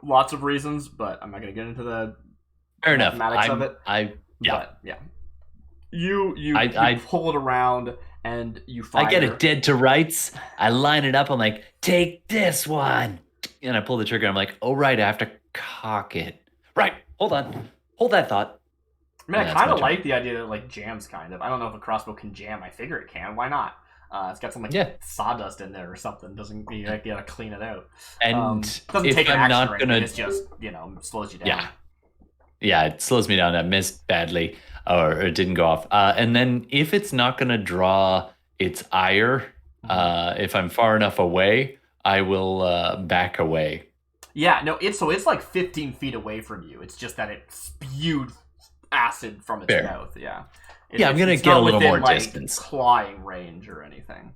lots of reasons, but I'm not going to get into the Fair enough. mathematics of it. Yeah. But, yeah. You I pull it around and you fire. I get it dead to rights. I line it up. I'm like, take this one. And I pull the trigger. I'm like, oh, right. I have to cock it. Right. Hold on. Hold that thought. I mean, Yeah, I that's kind my of turn. like the idea that it, like, jams, kind of. I don't know if a crossbow can jam. I figure it can. Why not? It's got some, like, Yeah. sawdust in there or something. Doesn't you like, gotta clean it out. And Doesn't if take an I'm action not or anything. gonna, It's just, slows you down. yeah, yeah, it slows me down. I missed badly, or it didn't go off. And then if it's not gonna draw its ire, if I'm far enough away, I will back away. Yeah, no, it's like 15 feet away from you. It's just that it spewed acid from its Fair. mouth. Yeah. Yeah, I'm gonna it's get not a little within, more like, distance. clawing range or anything.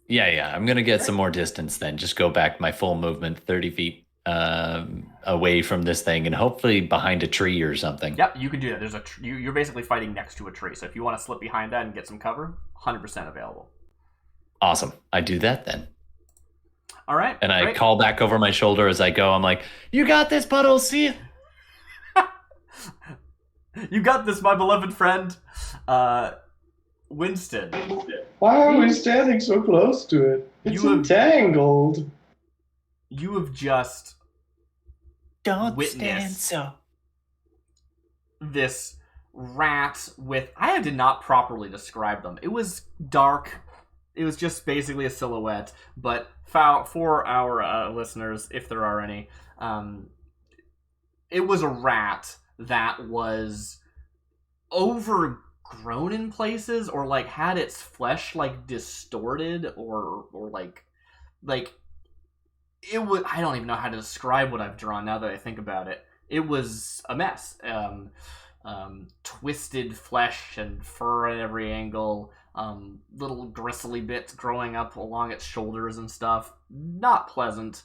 Yeah, I'm gonna get some more distance then. Just go back my full movement, 30 feet away from this thing, and hopefully behind a tree or something. Yep, you can do that. There's you're basically fighting next to a tree. So if you want to slip behind that and get some cover, 100% available. Awesome. I do that then. All right. And I great. call back over my shoulder as I go. I'm like, you got this, Puddles. See you. You got this, my beloved friend. Winston. Why are we standing so close to it? It's You have- entangled. You have just Don't Witness. so. this rat with... I did not properly describe them. It was dark. It was just basically a silhouette. But for our listeners, if there are any, it was a rat that was overgrown in places, or like had its flesh like distorted, or like it was... I don't even know how to describe what I've drawn now that I think about it. It was a mess. Twisted flesh and fur at every angle, little gristly bits growing up along its shoulders and stuff. Not pleasant.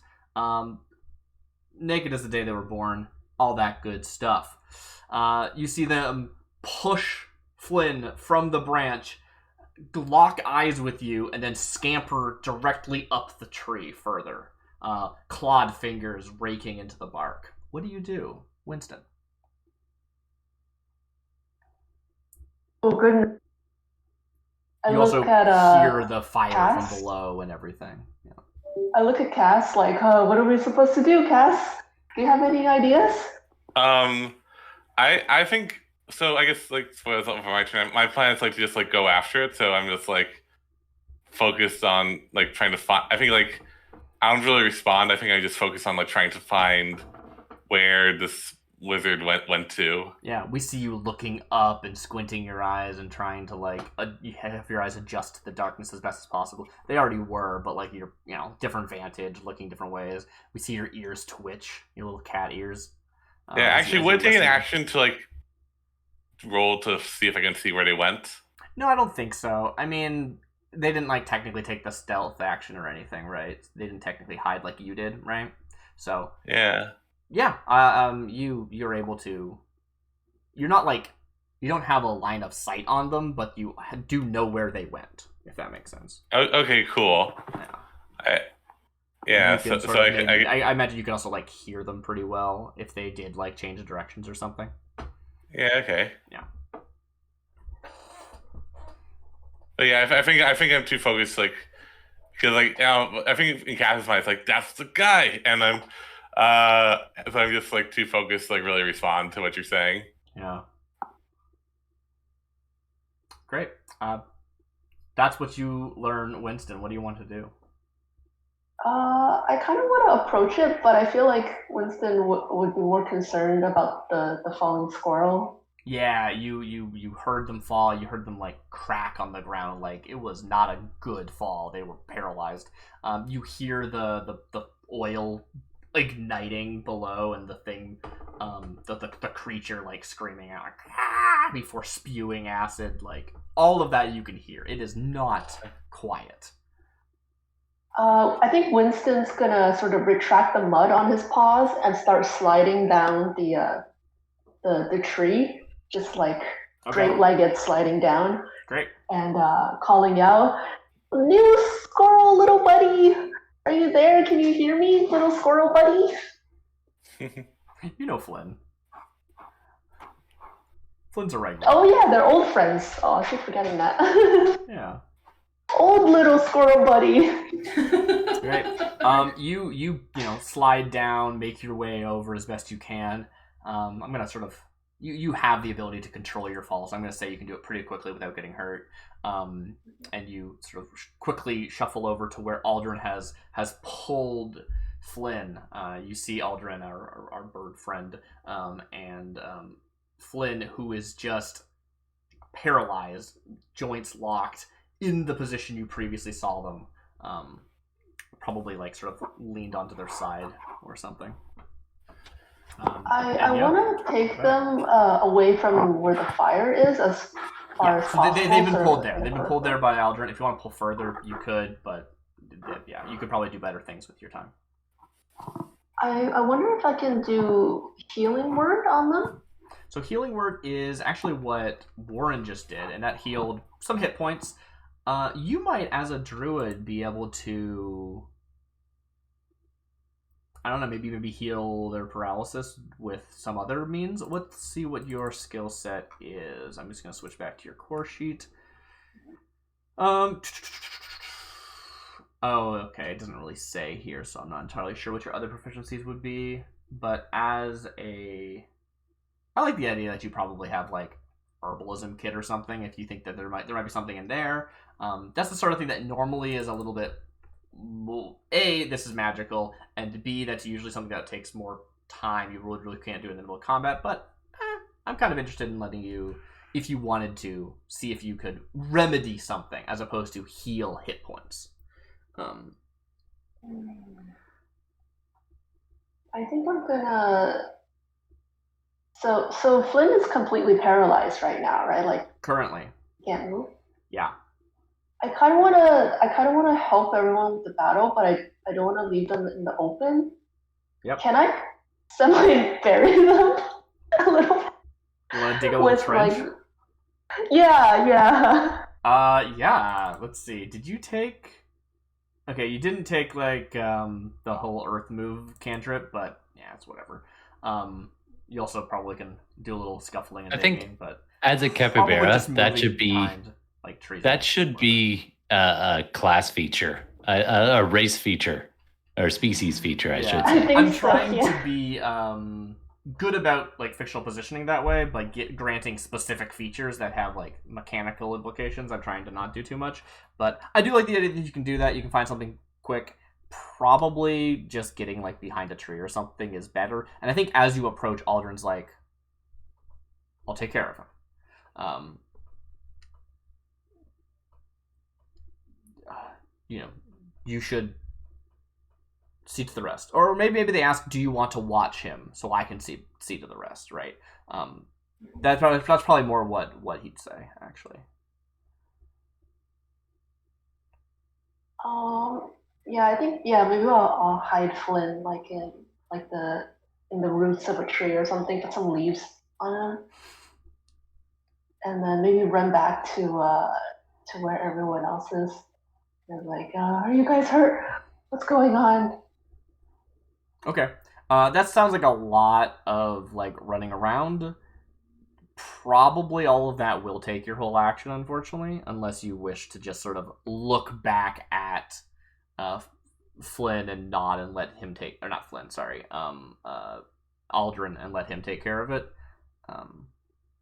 Naked as the day they were born. All that good stuff. You see them push Flynn from the branch, lock eyes with you, and then scamper directly up the tree further. Clawed fingers raking into the bark. What do you do, Winston? Oh goodness. I You look also at hear the fire Cass? from below and everything. Yeah. I look at Cass like, what are we supposed to do, Cass? Do you have any ideas? I think so. I guess like for my turn, my plan is like to just like go after it. So I'm just like focused on like trying to find. I think like I don't really respond. I think I just focus on like trying to find where this lizard went to. Yeah, we see you looking up and squinting your eyes and trying to like you have your eyes adjust to the darkness as best as possible. They already were, but like you're different vantage, looking different ways. We see your ears twitch, your little cat ears. Yeah, actually, as would you're it take an listening. action to like roll to see if I can see where they went? No, I don't think so. I mean, they didn't like technically take the stealth action or anything, right? They didn't technically hide like you did, right? So Yeah. yeah, you're able to. You're not like you don't have a line of sight on them, but you do know where they went, if that makes sense. Okay, cool. Yeah. You can So sort of I maybe- I imagine you can also like hear them pretty well if they did like change the directions or something. yeah, okay. Yeah. But yeah, I think I'm too focused, like, because like I think in Cass's mind it's like that's the guy, and I'm So I'm just like too focused to like really respond to what you're saying. Yeah. Great. That's what you learn, Winston. What do you want to do? I kind of want to approach it, but I feel like Winston would be more concerned about the falling squirrel. Yeah, you heard them fall. You heard them like crack on the ground. Like it was not a good fall. They were paralyzed. You hear the oil igniting below, and the thing, the creature like screaming out like, ah, before spewing acid. Like all of that you can hear. It is not quiet. I think Winston's gonna sort of retract the mud on his paws and start sliding down the tree, just like straight-legged sliding down. Great. And calling out, "New squirrel, little buddy, are you there? Can you hear me, little squirrel buddy?" You know Flynn. Flynn's a regular. Oh yeah, they're old friends. Oh, I keep forgetting that. Yeah. Old little squirrel buddy. Right. You slide down, make your way over as best you can. I'm gonna sort of you have the ability to control your fall, so I'm gonna say you can do it pretty quickly without getting hurt. And you sort of quickly shuffle over to where Aldrin has pulled Flynn. You see Aldrin, our bird friend, and Flynn, who is just paralyzed, joints locked, in the position you previously saw them. Probably like sort of leaned onto their side or something. I want to take them away from where the fire is as far as possible. They've been pulled there. They've been pulled there by Aldrin. If you want to pull further, you could, but yeah, you could probably do better things with your time. I wonder if I can do healing word on them. So healing word is actually what Warren just did, and that healed some hit points. You might, as a druid, be able to, I don't know, maybe heal their paralysis with some other means. Let's see what your skill set is. I'm just going to switch back to your core sheet. Oh, okay, it doesn't really say here, so I'm not entirely sure what your other proficiencies would be. But I like the idea that you probably have, like, herbalism kit or something, if you think that there might be something in there. That's the sort of thing that normally is a little bit, A, this is magical, and B, that's usually something that takes more time. You really can't do it in the middle of combat, but I'm kind of interested in letting you, if you wanted to, see if you could remedy something as opposed to heal hit points. I think I'm gonna. So Flynn is completely paralyzed right now, right? Like currently, can't move. Yeah. I kind of wanna help everyone with the battle, but I don't want to leave them in the open. Yep. Can I semi-bury them a little? You want to dig a little trench? Like, yeah. Yeah. Let's see. Did you take? Okay, you didn't take like the whole earth move cantrip, but yeah, it's whatever. You also probably can do a little scuffling and digging, but as a capybara, that should be behind, like, trees. That should be a class feature, a race feature, or species feature, I should say. I'm trying to be good about like fictional positioning that way, by granting specific features that have like mechanical implications. I'm trying to not do too much, but I do like the idea that you can do that. You can find something quick. Probably just getting like behind a tree or something is better. And I think as you approach, Aldrin's like, I'll take care of him. You should see to the rest. Or maybe they ask, do you want to watch him so I can see to the rest, right? That's probably more what he'd say, actually. Yeah, I think maybe I'll hide Flynn like in the roots of a tree or something, put some leaves on him, and then maybe run back to where everyone else is. They're like, are you guys hurt? What's going on? Okay. That sounds like a lot of like running around. Probably all of that will take your whole action, unfortunately, unless you wish to just sort of look back at Flynn and nod and let him take, or not Flynn, sorry, Aldrin, and let him take care of it.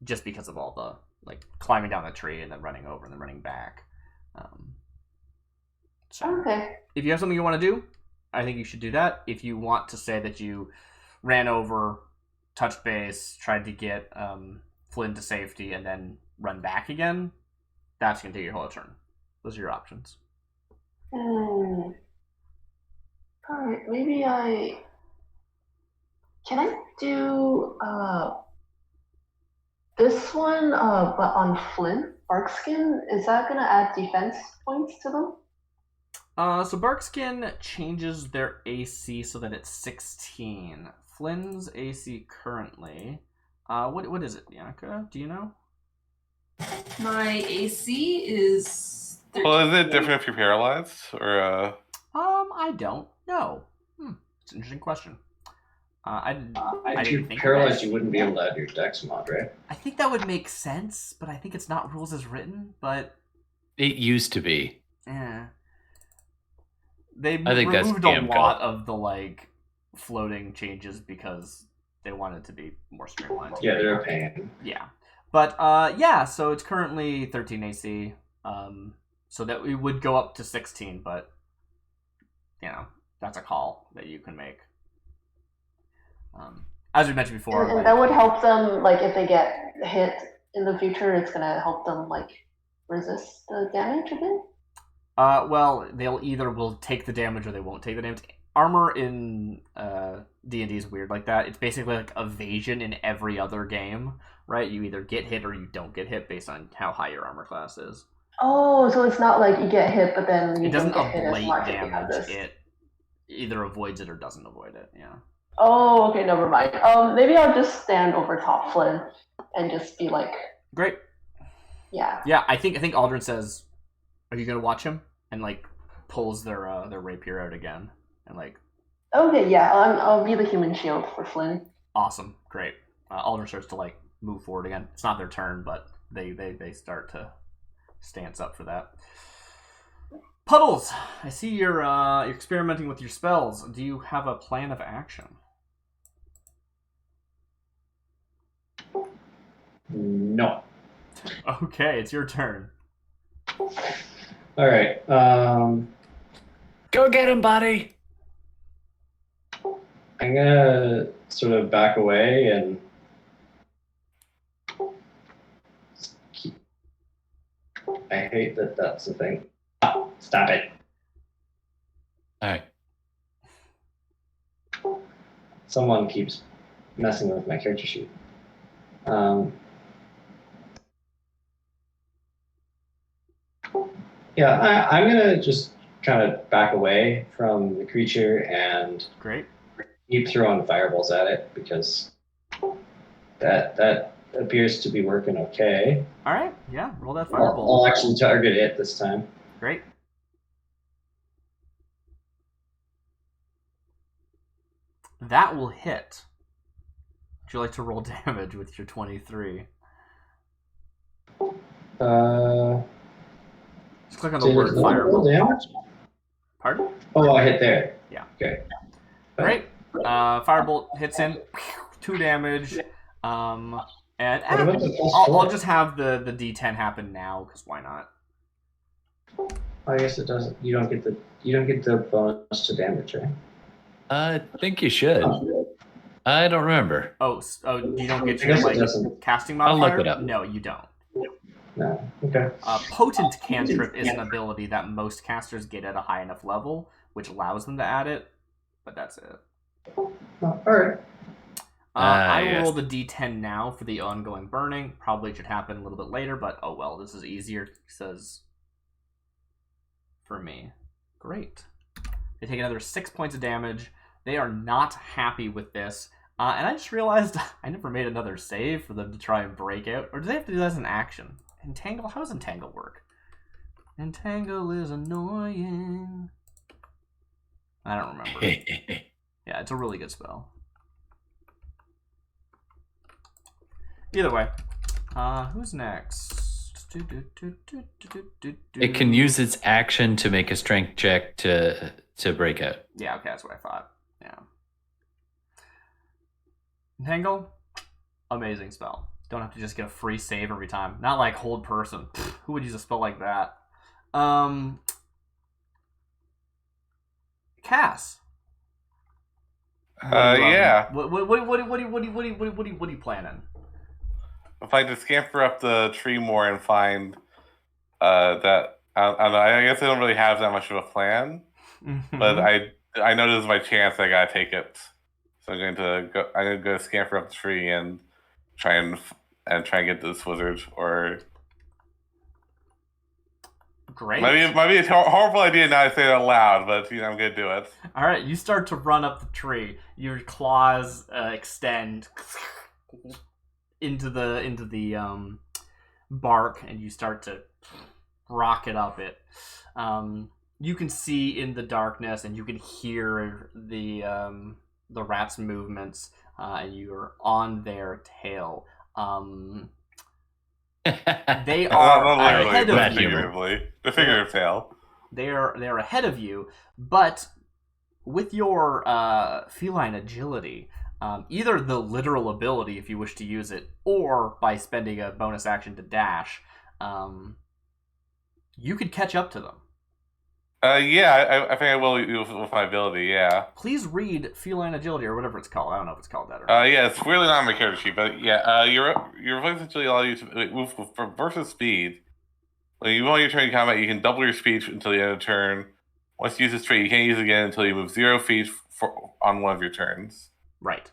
Just because of all the like climbing down the tree and then running over and then running back. So Okay. if you have something you want to do, I think you should do that. If you want to say that you ran over, touched base, tried to get Flynn to safety, and then run back again, that's going to take your whole turn. Those are your options. Alright, maybe can I do this one but on Flynn? Barkskin? Is that gonna add defense points to them? So Barkskin changes their AC so that it's 16. Flynn's AC currently, what is it, Bianca? Do you know? My AC is 13. Well, is it different if you're paralyzed or? I don't know. It's an interesting question. I If you're didn't think paralyzed, of that. you wouldn't be able to add your dex mod, right? I think that would make sense, but I think it's not rules as written. But It used to be. yeah, they I think that's removed a damn lot of the like floating changes because they wanted to be more streamlined. Yeah, they're a pain. Yeah, but yeah. So it's currently 13 AC. So that we would go up to 16, but you know that's a call that you can make. As we mentioned before, And like, that would help them, like, if they get hit in the future, it's gonna help them, like, resist the damage a bit? well, they'll either will take the damage or they won't take the damage. Armor in D&D is weird like that. It's basically like evasion in every other game, right? You either get hit or you don't get hit based on how high your armor class is. Oh, so it's not like you get hit, but then you It doesn't don't get hit as ablate much if you have damage. this. It either avoids it or doesn't avoid it, yeah. Oh, okay, never mind. Maybe I'll just stand over top Flynn and just be like, Great. yeah. Yeah, I think Aldrin says, are you going to watch him? And like pulls their rapier out again. And like, Okay, yeah, I'll be the human shield for Flynn. awesome, great. Aldrin starts to like move forward again. It's not their turn, but they start to stance up for that. Puddles, I see you're experimenting with your spells. Do you have a plan of action? No. Okay, it's your turn. All right. Go get him, buddy! I'm gonna sort of back away and keep. I hate that that's the thing. Stop it. Alright. Someone keeps messing with my character sheet. Yeah, I'm gonna just kind of back away from the creature and Great. keep throwing fireballs at it because that appears to be working okay. All right, yeah, roll that fireball. I'll actually target it this time. Great. That will hit. Would you like to roll damage with your 23? Just click on the word fireball. Damage? Pardon? Oh, I hit there. Yeah. Okay. Great. Firebolt hits in, 2 damage. And What about the plus I'll four? just have the D10 happen now because why not? I guess it doesn't. You don't get the bonus to damage, right? I think you should. I don't remember. Oh, you don't get I your guess it like doesn't. casting I'll modifier? look it up. No, you don't. No. Okay. Potent cantrip is an ability that most casters get at a high enough level, which allows them to add it, but that's it. Oh, all right. I will yes. roll the D10 now for the ongoing burning. Probably should happen a little bit later, but oh well, this is easier, says for me. Great. They take another 6 points of damage. They are not happy with this. And I just realized I never made another save for them to try and break out. Or do they have to do that as an action? Entangle? How does Entangle work? Entangle is annoying. I don't remember. Yeah, it's a really good spell. Either way. Who's next? It can use its action to make a strength check to to break out. Yeah, okay, that's what I thought. Yeah. Entangle, amazing spell. Don't have to just get a free save every time. Not like hold person. Pfft, who would use a spell like that? Cass. Yeah. What are you planning? If I just scamper up the tree more and find that I don't know. I guess I don't really have that much of a plan, but I know this is my chance. I gotta take it. So I'm gonna go scamper up the tree and try and get this wizard. Or great. Might be a horrible idea now to say it out loud, but I'm gonna do it. All right, you start to run up the tree. Your claws extend into the bark, and you start to rocket up it. You can see in the darkness, and you can hear the rat's movements, and you're on their tail. They are ahead of you. The figurative tail. They're ahead of you, but with your feline agility, either the literal ability, if you wish to use it, or by spending a bonus action to dash, you could catch up to them. Yeah, I think I will with my ability, yeah. Please read feline agility, or whatever it's called. I don't know if it's called that or not. Yeah, it's really not on my character sheet, but yeah, your reflex agility allows you to move for versus speed. When you move on your turn in combat, you can double your speed until the end of the turn. Once you use this trait, you can't use it again until you move 0 feet on one of your turns. Right.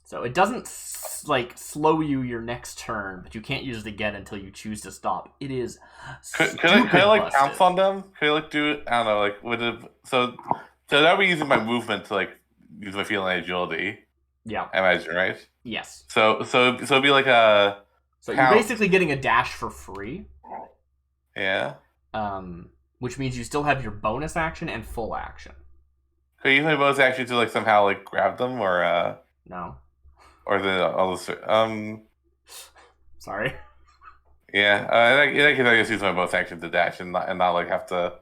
So it doesn't slow you your next turn, but you can't use it again until you choose to stop. It is Could I pounce on them? Could I do it? I don't know. Would it? So that would be using my movement to use my feline agility. Yeah. I imagine, right? Yes. So it'd be like a. So you're basically getting a dash for free. Yeah. Which means you still have your bonus action and full action. Could I use my bonus action to somehow grab them or No. Or all the Sorry. Yeah, in that case, I guess use my bonus action to dash and not have to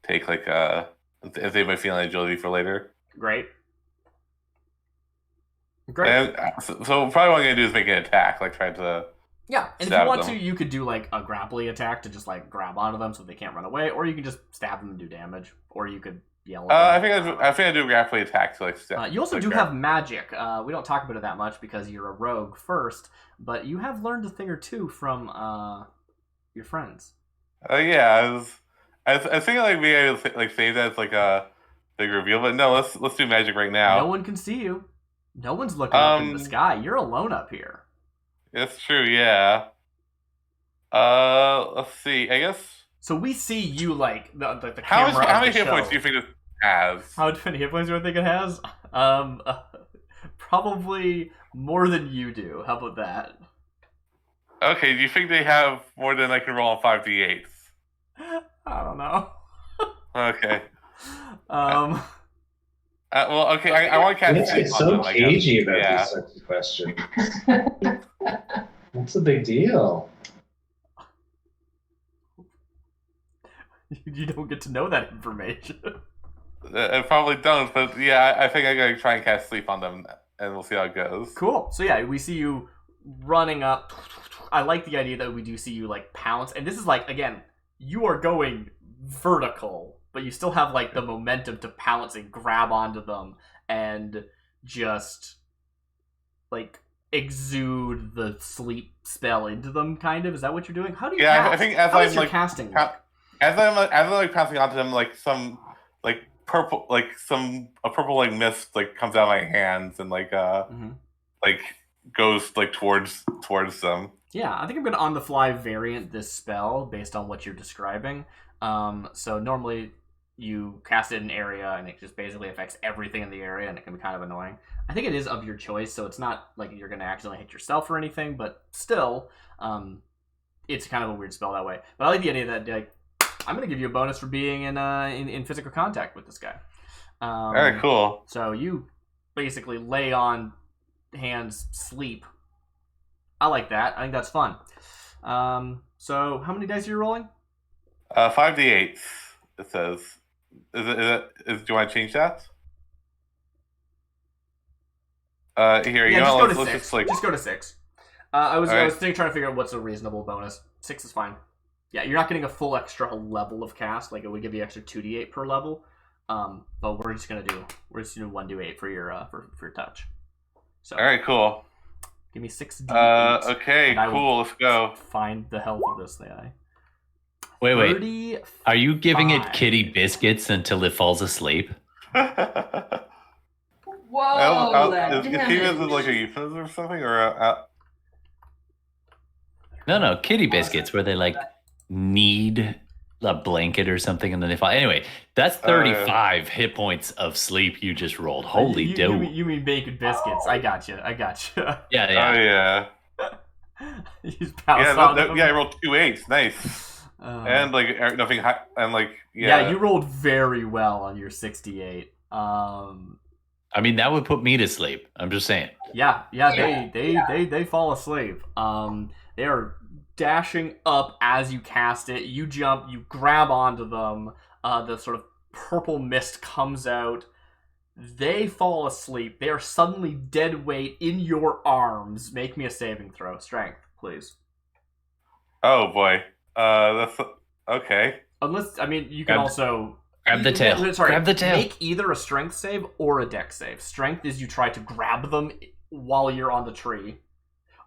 take if they might feline agility for later. Great. And, so probably what I'm gonna do is make an attack, try to. Yeah, and if you want to, you could do a grappling attack to just grab onto them so they can't run away, or you can just stab them and do damage, or you could yell at them. I think I do a grappling attack to stab. You also do have magic. We don't talk about it that much because you're a rogue first, but you have learned a thing or two from your friends. Yeah, I was thinking maybe I would save that as a big reveal, but no, let's do magic right now. No one can see you. No one's looking up in the sky. You're alone up here. That's true, yeah. Let's see. I guess. So we see you the camera. How many hit points do you think this has? How many hit points do I think it has? Probably more than you do. How about that? Okay. Do you think they have more than I can roll on 5d8s? I don't know. Okay. Well, okay. I want to catch. It's so cagey about these sorts of questions. What's the big deal? You don't get to know that information. I probably don't, but yeah, I think I gotta try and cast sleep on them, and we'll see how it goes. Cool. So yeah, we see you running up. I like the idea that we do see you pounce, and this is again, you are going vertical, but you still have the momentum to pounce and grab onto them and just exude the sleep spell into them. Kind of, is that what you're doing? How do you? Yeah, cast? I think as How I'm is your casting. As I'm pouncing onto them, some purple, a purple mist comes out of my hands and goes towards them. Yeah, I think I'm gonna on the fly variant this spell based on what you're describing. So normally you cast it in an area and it just basically affects everything in the area, and it can be kind of annoying. I think it is of your choice, so it's not you're gonna accidentally hit yourself or anything, but still, it's kind of a weird spell that way. But I like the idea that I'm gonna give you a bonus for being in physical contact with this guy. Very cool. So you basically lay on hands, sleep. I like that. I think that's fun. So how many dice are you rolling? 5d8s. It says Do you want to change that? Here, Yeah, you just know, go to let's 6. just like. Just go to 6. I was Alright. trying to figure out what's a reasonable bonus. 6 is fine. Yeah, you're not getting a full extra level of cast. Like, it would give you extra 2d8 per level. But we're just gonna do 1d8 for your for touch. So All right, cool. give me 6d8. Okay, and I will cool. Let's go. Find the health of this guy. Wait. 35. Are you giving it kitty biscuits until it falls asleep? Whoa, that is he damage. like a euphemism or something, or No, kitty biscuits, where they like need a blanket or something and then they fall. Anyway, that's 35 hit points of sleep you just rolled. Holy dough. You mean bacon biscuits. I got you. Yeah. He's pounced on them. I rolled 2 8s. Nice. And like nothing high, and like Yeah, you rolled very well on your 68. I mean, that would put me to sleep. I'm just saying. Yeah, they fall asleep. They are dashing up as you cast it. You jump, you grab onto them. The sort of purple mist comes out. They fall asleep. They are suddenly dead weight in your arms. Make me a saving throw. Strength, please. Oh boy. That's okay. Unless, I mean, you can also grab the tail. Sorry, grab the tail. Make either a strength save or a dex save. Strength is you try to grab them while you're on the tree,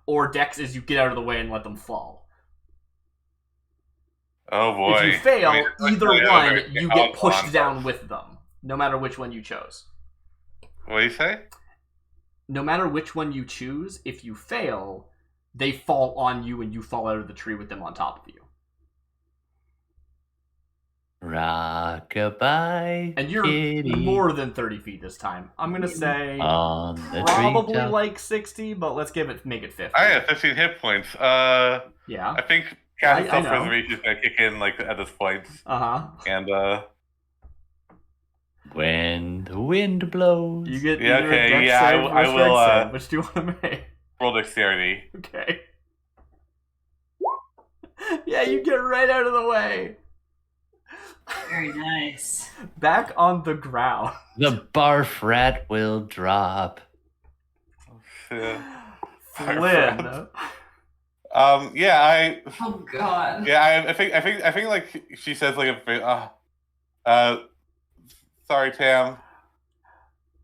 or dex is you get out of the way and let them fall. Oh boy. If you fail, either one, you get pushed down with them, no matter which one you chose. What do you say? No matter which one you choose, if you fail, they fall on you and you fall out of the tree with them on top of you. Rockabye, and you're kitty. More than 30 feet this time. I'm gonna say on the probably treetop. like 60, but let's make it 50. I have 15 hit points. Yeah. I think cast I know. self-preservation is gonna kick in like at this point. And when the wind blows, you get yeah, either okay, a dex yeah, save or I a strength will. save. Which do you want to make? Roll dexterity. Okay. Yeah, you get right out of the way. Very nice. Back on the ground. the barf rat will drop. Yeah. Flynn. Yeah, Oh God. yeah, I think like she says like sorry, Tam.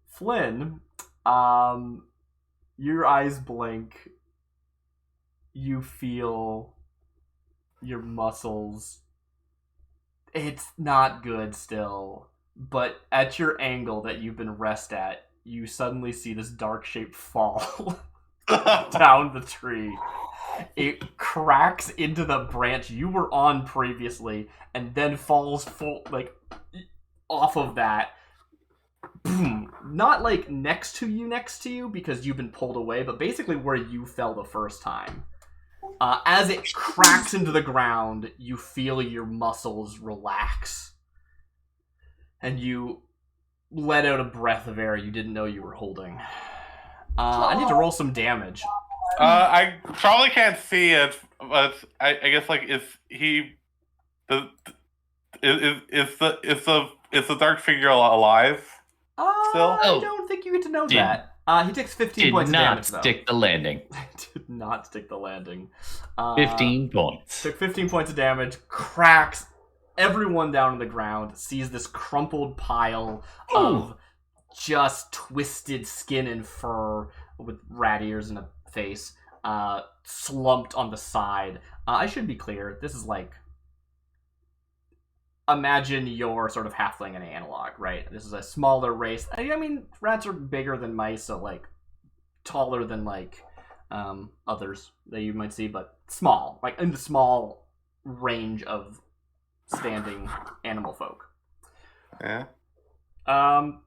Flynn, your eyes blink. You feel your muscles. It's not good still, but at your angle that you've been rest at, you suddenly see this dark shape fall down the tree. It cracks into the branch you were on previously, and then falls off of that. Boom. Not like next to you because you've been pulled away, but basically where you fell the first time. As it cracks into the ground, you feel your muscles relax. And you let out a breath of air you didn't know you were holding. I need to roll some damage. I probably can't see it, but I guess like is the dark figure alive? Still? I don't think you get to know that. He takes 15 points of damage, though. Did not stick the landing. Did not stick the landing. 15 points. Took 15 points of damage, cracks everyone down on the ground, sees this crumpled pile of just twisted skin and fur with rat ears and a face, slumped on the side. I should be clear, this is like... Imagine your sort of halfling and analog, right? This is a smaller race. I mean, rats are bigger than mice, so like taller than like others that you might see, but small, like in the small range of standing animal folk. Yeah.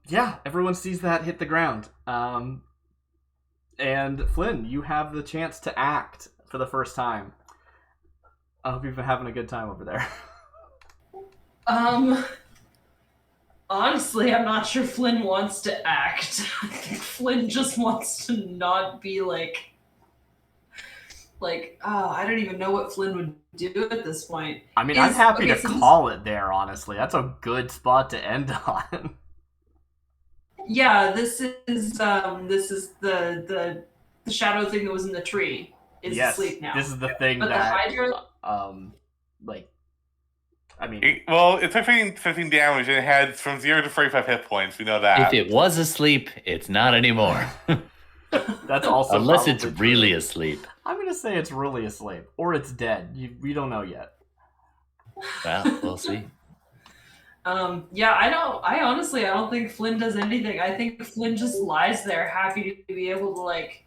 Yeah, everyone sees that hit the ground. And Flynn, you have the chance to act for the first time. I hope you've been having a good time over there. Honestly, I'm not sure Flynn wants to act. I think Flynn just wants to not be like like, I don't even know what Flynn would do at this point. I mean, I'm happy to since- call it there, honestly. That's a good spot to end on. Yeah, this is the shadow thing that was in the tree is Yes, asleep now. this is the thing But the that, Hydra, like, I mean, Well, it took 15 damage and it had from 0 to 45 hit points. We know that. If it was asleep, it's not anymore. that's also Unless it's probably really true. asleep. I'm gonna say it's really asleep, or it's dead. We don't know yet. Well, we'll see. yeah, I honestly don't think Flynn does anything. I think Flynn just lies there, happy to be able to like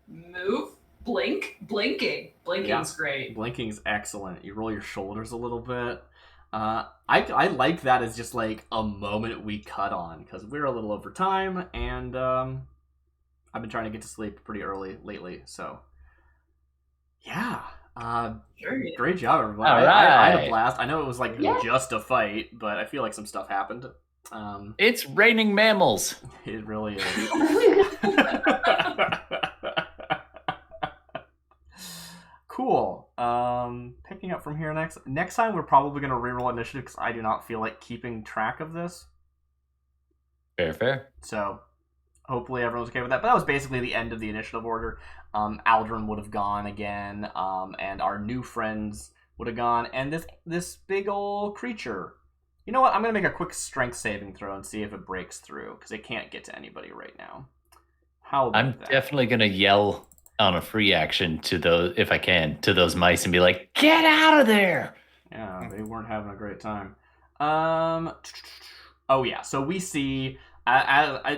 move, blinking. Blinking's great. Blinking's excellent. You roll your shoulders a little bit. I like that as just like a moment we cut on because we're a little over time, and I've been trying to get to sleep pretty early lately. So yeah, Sure. great job, everybody. All I had a right. blast. I know it was like Yeah. just a fight, but I feel like some stuff happened. It's raining mammals. It really is. Cool. Picking up from here next time we're probably going to reroll initiative because I do not feel like keeping track of this. Fair. So hopefully everyone's okay with that. But that was basically the end of the initiative order. Aldrin would have gone again, and our new friends would have gone, and this big old creature. You know what? I'm going to make a quick strength saving throw and see if it breaks through because it can't get to anybody right now. How about I'm that? definitely gonna yell on a free action to those, if I can, to those mice and be like, "Get out of there!" Yeah, they weren't having a great time. Oh yeah, so we see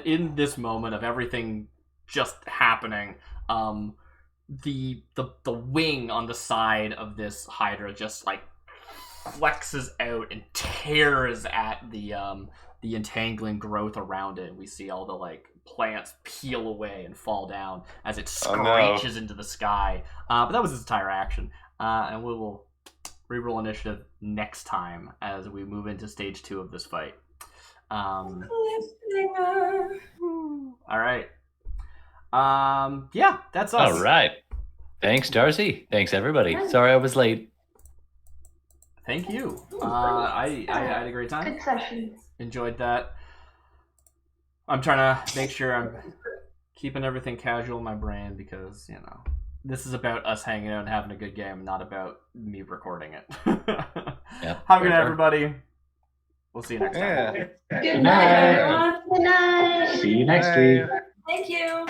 in this moment of everything just happening, the wing on the side of this Hydra just like flexes out and tears at the entangling growth around it. We see all the like plants peel away and fall down as it screeches into the sky. But that was its entire action, and we will reroll initiative next time as we move into stage 2 of this fight. All right. Yeah, that's us. All right. Thanks, Darcy. Thanks, everybody. Sorry I was late. Thank you. I had a great time. Good session. Enjoyed that. I'm trying to make sure I'm keeping everything casual in my brain because, you know, this is about us hanging out and having a good game, not about me recording it. Yeah, Have a good night, fair. everybody. We'll see you next time. Good night, everyone. Good night. See you next week. Thank you.